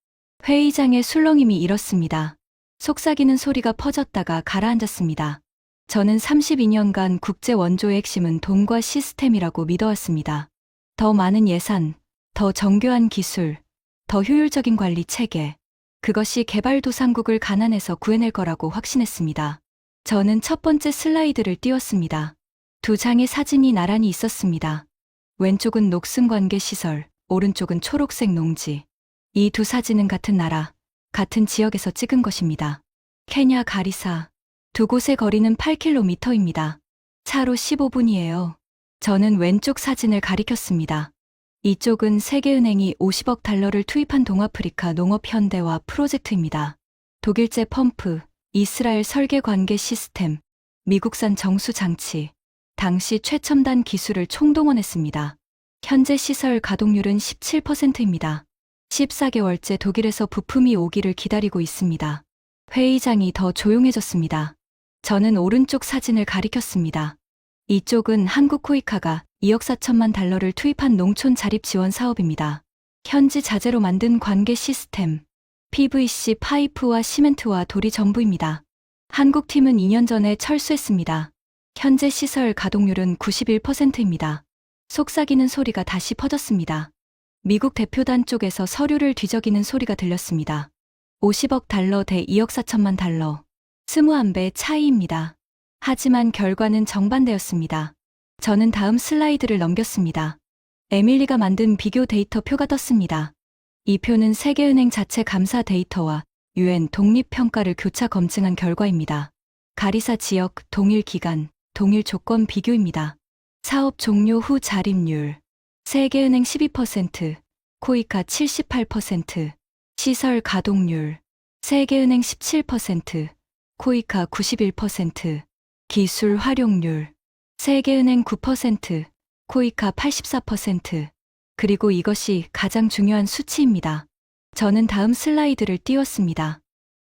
회의장의 술렁임이 일었습니다. 속삭이는 소리가 퍼졌다가 가라앉았습니다. 저는 32년간 국제 원조의 핵심은 돈과 시스템이라고 믿어왔습니다. 더 많은 예산, 더 정교한 기술, 더 효율적인 관리 체계. 그것이 개발도상국을 가난에서 구해낼 거라고 확신했습니다. 저는 첫 번째 슬라이드를 띄웠습니다. 두 장의 사진이 나란히 있었습니다. 왼쪽은 녹슨 관계 시설, 오른쪽은 초록색 농지. 이 두 사진은 같은 나라, 같은 지역에서 찍은 것입니다. 케냐 가리사. 두 곳의 거리는 8km입니다. 차로 15분이에요. 저는 왼쪽 사진을 가리켰습니다. 이쪽은 세계은행이 50억 달러를 투입한 동아프리카 농업현대화 프로젝트입니다. 독일제 펌프, 이스라엘 설계 관계 시스템, 미국산 정수 장치. 당시 최첨단 기술을 총동원했습니다. 현재 시설 가동률은 17%입니다. 14개월째 독일에서 부품이 오기를 기다리고 있습니다. 회의장이 더 조용해졌습니다. 저는 오른쪽 사진을 가리켰습니다. 이쪽은 한국 코이카가 2억 4천만 달러를 투입한 농촌 자립 지원 사업입니다. 현지 자재로 만든 관계 시스템, PVC 파이프와 시멘트와 돌이 전부입니다. 한국 팀은 2년 전에 철수했습니다. 현재 시설 가동률은 91%입니다. 속삭이는 소리가 다시 퍼졌습니다. 미국 대표단 쪽에서 서류를 뒤적이는 소리가 들렸습니다. 50억 달러 대 2억 4천만 달러. 21배 차이입니다. 하지만 결과는 정반대였습니다. 저는 다음 슬라이드를 넘겼습니다. 에밀리가 만든 비교 데이터 표가 떴습니다. 이 표는 세계은행 자체 감사 데이터와 UN 독립평가를 교차 검증한 결과입니다. 가리사 지역, 동일 기간, 동일 조건 비교입니다. 사업 종료 후 자립률. 세계은행 12%, 코이카 78%, 시설 가동률. 세계은행 17%, 코이카 91%, 기술 활용률. 세계은행 9%, 코이카 84%. 그리고 이것이 가장 중요한 수치입니다. 저는 다음 슬라이드를 띄웠습니다.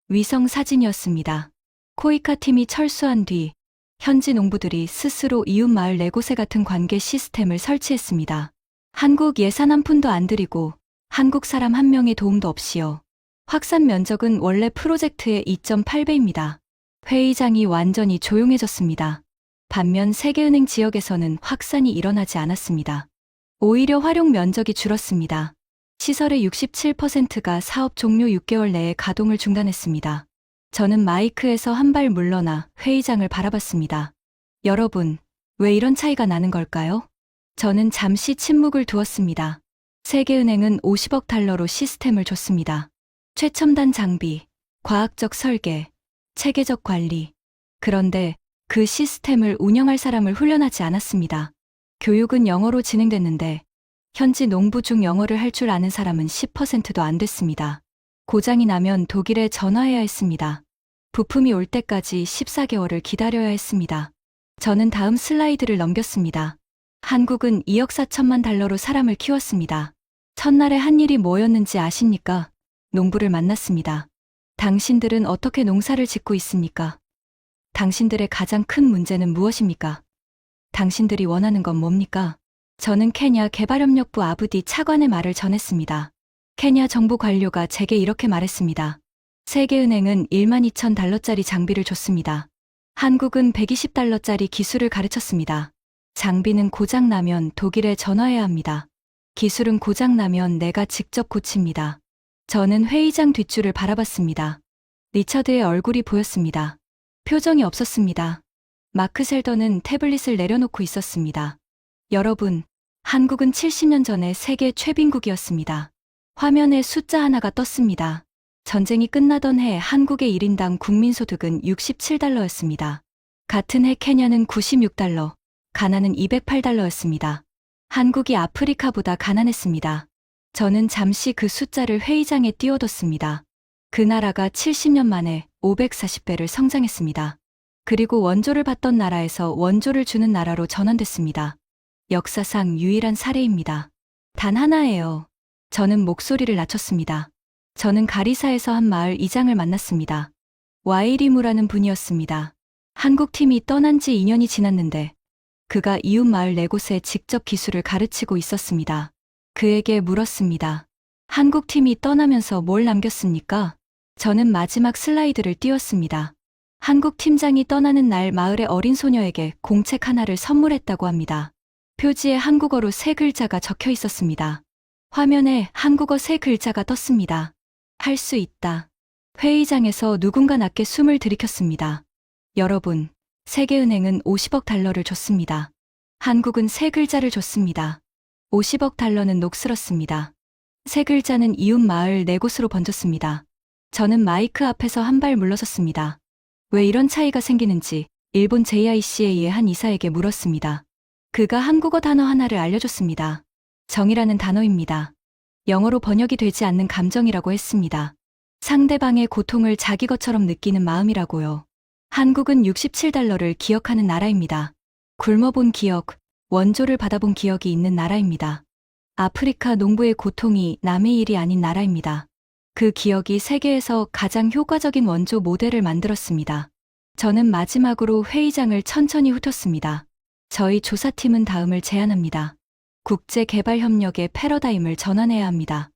위성 사진이었습니다. 코이카 팀이 철수한 뒤 현지 농부들이 스스로 이웃마을 레고세 같은 관계 시스템을 설치했습니다. 한국 예산 한 푼도 안 들이고 한국 사람 한 명의 도움도 없이요. 확산 면적은 원래 프로젝트의 2.8배입니다. 회의장이 완전히 조용해졌습니다. 반면 세계은행 지역에서는 확산이 일어나지 않았습니다. 오히려 활용 면적이 줄었습니다. 시설의 67%가 사업 종료 6개월 내에 가동을 중단했습니다. 저는 마이크에서 한 발 물러나 회의장을 바라봤습니다. 여러분, 왜 이런 차이가 나는 걸까요? 저는 잠시 침묵을 두었습니다. 세계은행은 50억 달러로 시스템을 줬습니다. 최첨단 장비, 과학적 설계, 체계적 관리. 그런데 그 시스템을 운영할 사람을 훈련하지 않았습니다. 교육은 영어로 진행됐는데 현지 농부 중 영어를 할 줄 아는 사람은 10%도 안 됐습니다. 고장이 나면 독일에 전화해야 했습니다. 부품이 올 때까지 14개월을 기다려야 했습니다. 저는 다음 슬라이드를 넘겼습니다. 한국은 2억 4천만 달러로 사람을 키웠습니다. 첫날에 한 일이 뭐였는지 아십니까? 농부를 만났습니다. 당신들은 어떻게 농사를 짓고 있습니까? 당신들의 가장 큰 문제는 무엇입니까? 당신들이 원하는 건 뭡니까? 저는 케냐 개발협력부 아부디 차관의 말을 전했습니다. 케냐 정부 관료가 제게 이렇게 말했습니다. 세계은행은 12,000달러짜리 장비를 줬습니다. 한국은 120달러짜리 기술을 가르쳤습니다. 장비는 고장나면 독일에 전화해야 합니다. 기술은 고장나면 내가 직접 고칩니다. 저는 회의장 뒷줄을 바라봤습니다. 리처드의 얼굴이 보였습니다. 표정이 없었습니다. 마크 셀더는 태블릿을 내려놓고 있었습니다. 여러분, 한국은 70년 전에 세계 최빈국이었습니다. 화면에 숫자 하나가 떴습니다. 전쟁이 끝나던 해 한국의 1인당 국민소득은 67달러였습니다. 같은 해 케냐는 96달러, 가나는 208달러였습니다. 한국이 아프리카보다 가난했습니다. 저는 잠시 그 숫자를 회의장에 띄워뒀습니다. 그 나라가 70년 만에 540배를 성장했습니다. 그리고 원조를 받던 나라에서 원조를 주는 나라로 전환됐습니다. 역사상 유일한 사례입니다. 단 하나예요. 저는 목소리를 낮췄습니다. 저는 가리사에서 한 마을 이장을 만났습니다. 와이리무라는 분이었습니다. 한국 팀이 떠난 지 2년이 지났는데 그가 이웃 마을 레고스에 직접 기술을 가르치고 있었습니다. 그에게 물었습니다. 한국 팀이 떠나면서 뭘 남겼습니까? 저는 마지막 슬라이드를 띄웠습니다. 한국 팀장이 떠나는 날 마을의 어린 소녀에게 공책 하나를 선물했다고 합니다. 표지에 한국어로 세 글자가 적혀 있었습니다. 화면에 한국어 세 글자가 떴습니다. 할 수 있다. 회의장에서 누군가 낮게 숨을 들이켰습니다. 여러분, 세계은행은 50억 달러를 줬습니다. 한국은 세 글자를 줬습니다. 50억 달러는 녹슬었습니다. 세 글자는 이웃 마을 네 곳으로 번졌습니다. 저는 마이크 앞에서 한 발 물러섰습니다. 왜 이런 차이가 생기는지 일본 JICA의 한 이사에게 물었습니다. 그가 한국어 단어 하나를 알려줬습니다. 정이라는 단어입니다. 영어로 번역이 되지 않는 감정이라고 했습니다. 상대방의 고통을 자기 것처럼 느끼는 마음이라고요. 한국은 67달러를 기억하는 나라입니다. 굶어본 기억, 원조를 받아본 기억이 있는 나라입니다. 아프리카 농부의 고통이 남의 일이 아닌 나라입니다. 그 기억이 세계에서 가장 효과적인 원조 모델을 만들었습니다. 저는 마지막으로 회의장을 천천히 훑었습니다. 저희 조사팀은 다음을 제안합니다. 국제개발협력의 패러다임을 전환해야 합니다.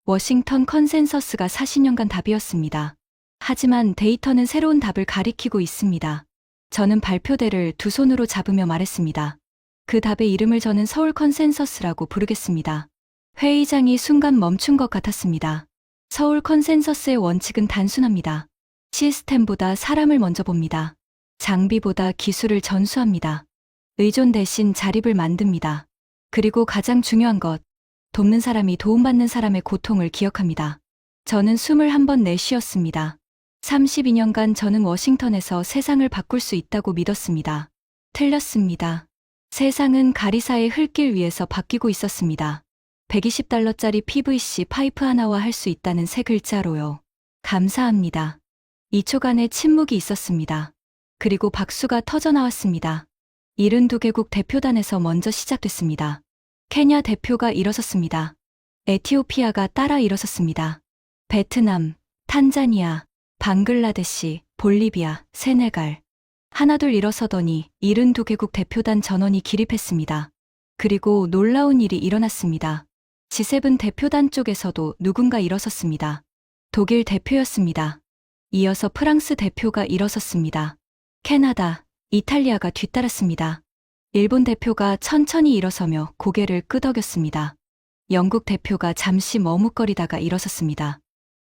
워싱턴 컨센서스가 40년간 답이었습니다. 하지만 데이터는 새로운 답을 가리키고 있습니다. 저는 발표대를 두 손으로 잡으며 말했습니다. 그 답의 이름을 저는 서울 컨센서스라고 부르겠습니다. 회의장이 순간 멈춘 것 같았습니다. 서울 컨센서스의 원칙은 단순합니다. 시스템보다 사람을 먼저 봅니다. 장비보다 기술을 전수합니다. 의존 대신 자립을 만듭니다. 그리고 가장 중요한 것, 돕는 사람이 도움받는 사람의 고통을 기억합니다. 저는 숨을 한 번 내쉬었습니다. 32년간 저는 워싱턴에서 세상을 바꿀 수 있다고 믿었습니다. 틀렸습니다. 세상은 가리사의 흙길 위에서 바뀌고 있었습니다. 120달러짜리 PVC 파이프 하나와 할 수 있다는 세 글자로요. 감사합니다. 2초간의 침묵이 있었습니다. 그리고 박수가 터져 나왔습니다. 72개국 대표단에서 먼저 시작됐습니다. 케냐 대표가 일어섰습니다. 에티오피아가 따라 일어섰습니다. 베트남, 탄자니아, 방글라데시, 볼리비아, 세네갈. 하나둘 일어서더니 72개국 대표단 전원이 기립했습니다. 그리고 놀라운 일이 일어났습니다. G7 대표단 쪽에서도 누군가 일어섰습니다. 독일 대표였습니다. 이어서 프랑스 대표가 일어섰습니다. 캐나다, 이탈리아가 뒤따랐습니다. 일본 대표가 천천히 일어서며 고개를 끄덕였습니다. 영국 대표가 잠시 머뭇거리다가 일어섰습니다.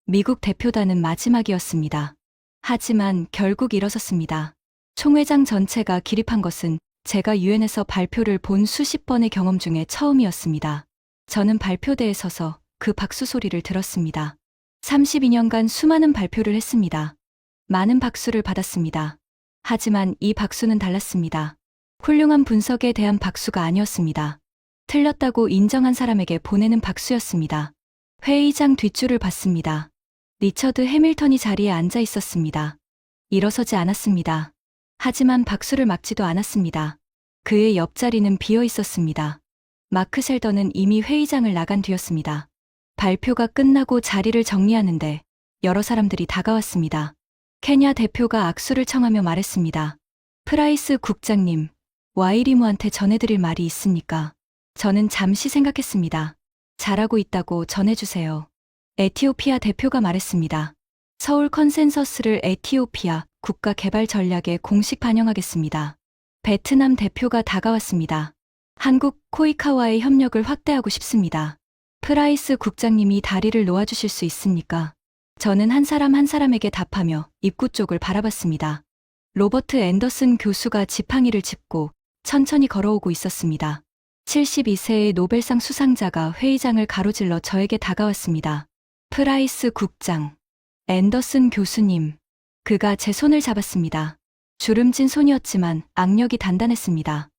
미국 대표단은 마지막이었습니다. 하지만 결국 일어섰습니다. 총회장 전체가 기립한 것은 제가 유엔에서 발표를 본 수십 번의 경험 중에 처음이었습니다. 저는 발표대에 서서 그 박수 소리를 들었습니다. 32년간 수많은 발표를 했습니다. 많은 박수를 받았습니다. 하지만 이 박수는 달랐습니다. 훌륭한 분석에 대한 박수가 아니었습니다. 틀렸다고 인정한 사람에게 보내는 박수였습니다. 회의장 뒷줄을 봤습니다. 리처드 해밀턴이 자리에 앉아 있었습니다. 일어서지 않았습니다. 하지만 박수를 막지도 않았습니다. 그의 옆자리는 비어 있었습니다. 마크 셀더는 이미 회의장을 나간 뒤였습니다. 발표가 끝나고 자리를 정리하는데 여러 사람들이 다가왔습니다. 케냐 대표가 악수를 청하며 말했습니다. 프라이스 국장님, 와이리무한테 전해드릴 말이 있습니까? 저는 잠시 생각했습니다. 잘하고 있다고 전해주세요. 에티오피아 대표가 말했습니다. 서울 컨센서스를 에티오피아 국가 개발 전략에 공식 반영하겠습니다. 베트남 대표가 다가왔습니다. 한국 코이카와의 협력을 확대하고 싶습니다. 프라이스 국장님이 다리를 놓아주실 수 있습니까? 저는 한 사람 한 사람에게 답하며 입구 쪽을 바라봤습니다. 로버트 앤더슨 교수가 지팡이를 짚고 천천히 걸어오고 있었습니다. 72세의 노벨상 수상자가 회의장을 가로질러 저에게 다가왔습니다. 프라이스 국장, 앤더슨 교수님. 그가 제 손을 잡았습니다. 주름진 손이었지만 악력이 단단했습니다.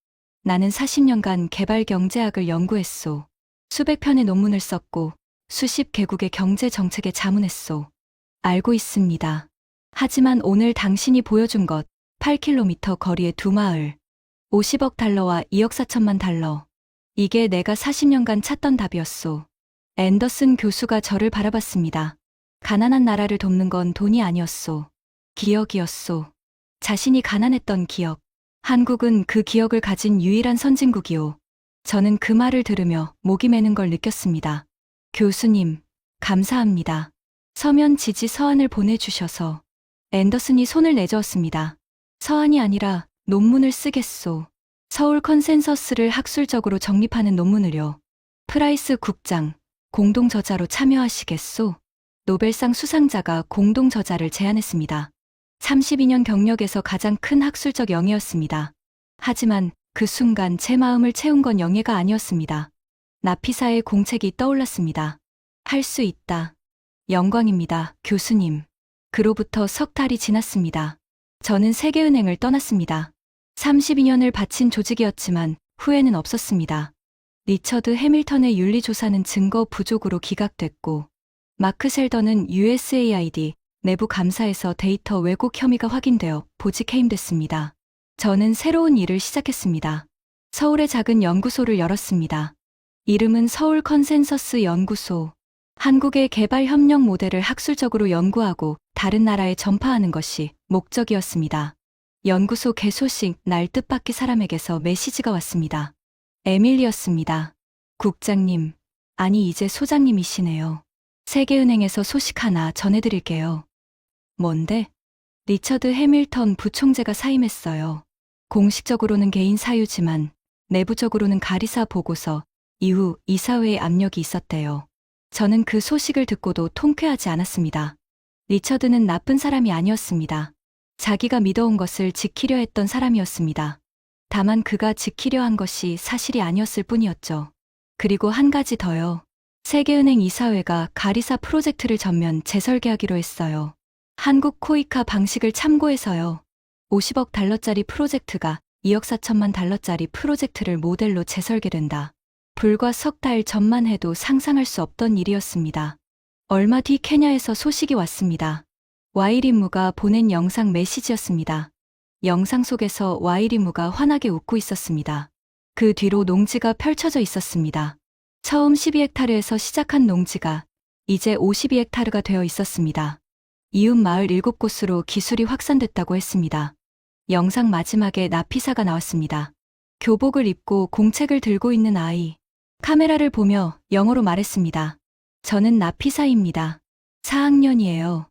나는 40년간 개발경제학을 연구했소. 수백 편의 논문을 썼고 수십 개국의 경제 정책에 자문했소. 알고 있습니다. 하지만 오늘 당신이 보여준 것, 8km 거리의 두 마을, 50억 달러와 2억 4천만 달러. 이게 내가 40년간 찾던 답이었소. 앤더슨 교수가 저를 바라봤습니다. 가난한 나라를 돕는 건 돈이 아니었소. 기억이었소. 자신이 가난했던 기억. 한국은 그 기억을 가진 유일한 선진국이오. 저는 그 말을 들으며 목이 메는 걸 느꼈습니다. 교수님, 감사합니다. 서면 지지 서한을 보내주셔서. 앤더슨이 손을 내저었습니다. 서한이 아니라 논문을 쓰겠소. 서울 컨센서스를 학술적으로 정립하는 논문을요. 프라이스 국장, 공동저자로 참여하시겠소? 노벨상 수상자가 공동저자를 제안했습니다. 32년 경력에서 가장 큰 학술적 영예였습니다. 하지만 그 순간 제 마음을 채운 건 영예가 아니었습니다. 나피사의 공책이 떠올랐습니다. 할 수 있다. 영광입니다, 교수님. 그로부터 석 달이 지났습니다. 저는 세계은행을 떠났습니다. 32년을 바친 조직이었지만 후회는 없었습니다. 리처드 해밀턴의 윤리조사는 증거 부족으로 기각됐고, 마크 셀더는 USAID 내부 감사에서 데이터 왜곡 혐의가 확인되어 보직 해임됐습니다. 저는 새로운 일을 시작했습니다. 서울의 작은 연구소를 열었습니다. 이름은 서울 컨센서스 연구소. 한국의 개발 협력 모델을 학술적으로 연구하고 다른 나라에 전파하는 것이 목적이었습니다. 연구소 개소식 날 뜻밖의 사람에게서 메시지가 왔습니다. 에밀리였습니다. 국장님, 아니 이제 소장님이시네요. 세계은행에서 소식 하나 전해드릴게요. 뭔데? 리처드 해밀턴 부총재가 사임했어요. 공식적으로는 개인 사유지만 내부적으로는 가리사 보고서 이후 이사회의 압력이 있었대요. 저는 그 소식을 듣고도 통쾌하지 않았습니다. 리처드는 나쁜 사람이 아니었습니다. 자기가 믿어온 것을 지키려 했던 사람이었습니다. 다만 그가 지키려 한 것이 사실이 아니었을 뿐이었죠. 그리고 한 가지 더요. 세계은행 이사회가 가리사 프로젝트를 전면 재설계하기로 했어요. 한국 코이카 방식을 참고해서요. 50억 달러짜리 프로젝트가 2억 4천만 달러짜리 프로젝트를 모델로 재설계된다. 불과 석 달 전만 해도 상상할 수 없던 일이었습니다. 얼마 뒤 케냐에서 소식이 왔습니다. 와이리무가 보낸 영상 메시지였습니다. 영상 속에서 와이리무가 환하게 웃고 있었습니다. 그 뒤로 농지가 펼쳐져 있었습니다. 처음 12헥타르에서 시작한 농지가 이제 52헥타르가 되어 있었습니다. 이웃 마을 7곳으로 기술이 확산됐다고 했습니다. 영상 마지막에 나피사가 나왔습니다. 교복을 입고 공책을 들고 있는 아이. 카메라를 보며 영어로 말했습니다. 저는 나피사입니다. 4학년이에요.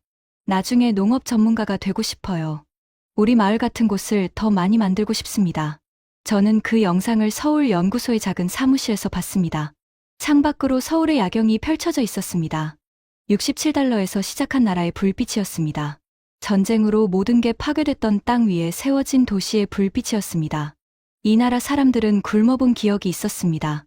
나중에 농업 전문가가 되고 싶어요. 우리 마을 같은 곳을 더 많이 만들고 싶습니다. 저는 그 영상을 서울 연구소의 작은 사무실에서 봤습니다. 창밖으로 서울의 야경이 펼쳐져 있었습니다. 67달러에서 시작한 나라의 불빛이었습니다. 전쟁으로 모든 게 파괴됐던 땅 위에 세워진 도시의 불빛이었습니다. 이 나라 사람들은 굶어본 기억이 있었습니다.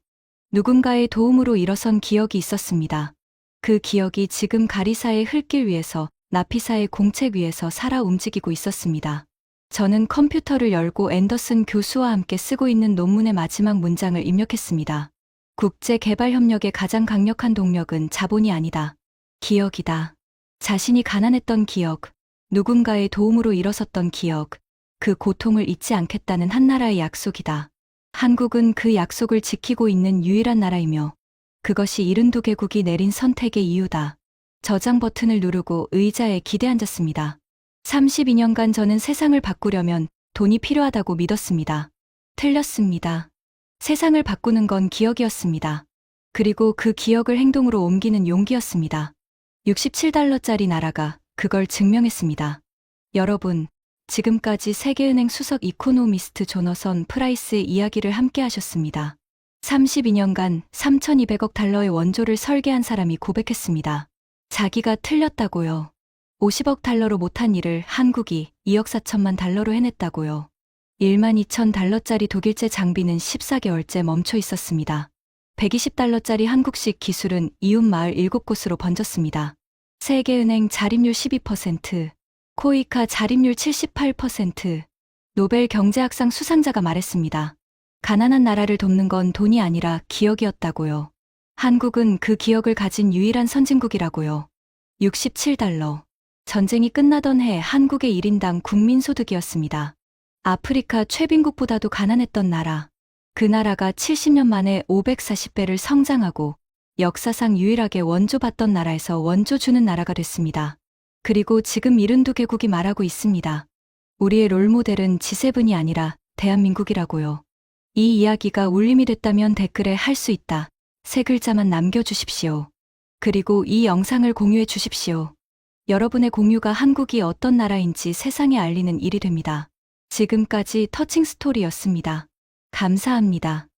누군가의 도움으로 일어선 기억이 있었습니다. 그 기억이 지금 가리사의 흙길 위에서 나피사의 공책 위에서 살아 움직이고 있었습니다. 저는 컴퓨터를 열고 앤더슨 교수와 함께 쓰고 있는 논문의 마지막 문장을 입력했습니다. 국제개발협력의 가장 강력한 동력은 자본이 아니다. 기억이다. 자신이 가난했던 기억, 누군가의 도움으로 일어섰던 기억, 그 고통을 잊지 않겠다는 한 나라의 약속이다. 한국은 그 약속을 지키고 있는 유일한 나라이며 그것이 72개국이 내린 선택의 이유다. 저장 버튼을 누르고 의자에 기대앉았습니다. 32년간 저는 세상을 바꾸려면 돈이 필요하다고 믿었습니다. 틀렸습니다. 세상을 바꾸는 건 기억이었습니다. 그리고 그 기억을 행동으로 옮기는 용기였습니다. 67달러짜리 나라가 그걸 증명했습니다. 여러분, 지금까지 세계은행 수석 이코노미스트 조너선 프라이스의 이야기를 함께 하셨습니다. 32년간 3,200억 달러의 원조를 설계한 사람이 고백했습니다. 자기가 틀렸다고요. 50억 달러로 못한 일을 한국이 2억 4천만 달러로 해냈다고요. 12,000달러짜리 독일제 장비는 14개월째 멈춰 있었습니다. 120달러짜리 한국식 기술은 이웃 마을 7곳으로 번졌습니다. 세계은행 자립률 12%, 코이카 자립률 78%, 노벨 경제학상 수상자가 말했습니다. 가난한 나라를 돕는 건 돈이 아니라 기억이었다고요. 한국은 그 기억을 가진 유일한 선진국이라고요. 67달러. 전쟁이 끝나던 해 한국의 1인당 국민소득이었습니다. 아프리카 최빈국보다도 가난했던 나라. 그 나라가 70년 만에 540배를 성장하고 역사상 유일하게 원조 받던 나라에서 원조 주는 나라가 됐습니다. 그리고 지금 72개국이 말하고 있습니다. 우리의 롤모델은 G7이 아니라 대한민국이라고요. 이 이야기가 울림이 됐다면 댓글에 할 수 있다. 세 글자만 남겨주십시오. 그리고 이 영상을 공유해 주십시오. 여러분의 공유가 한국이 어떤 나라인지 세상에 알리는 일이 됩니다. 지금까지 터칭 스토리였습니다. 감사합니다.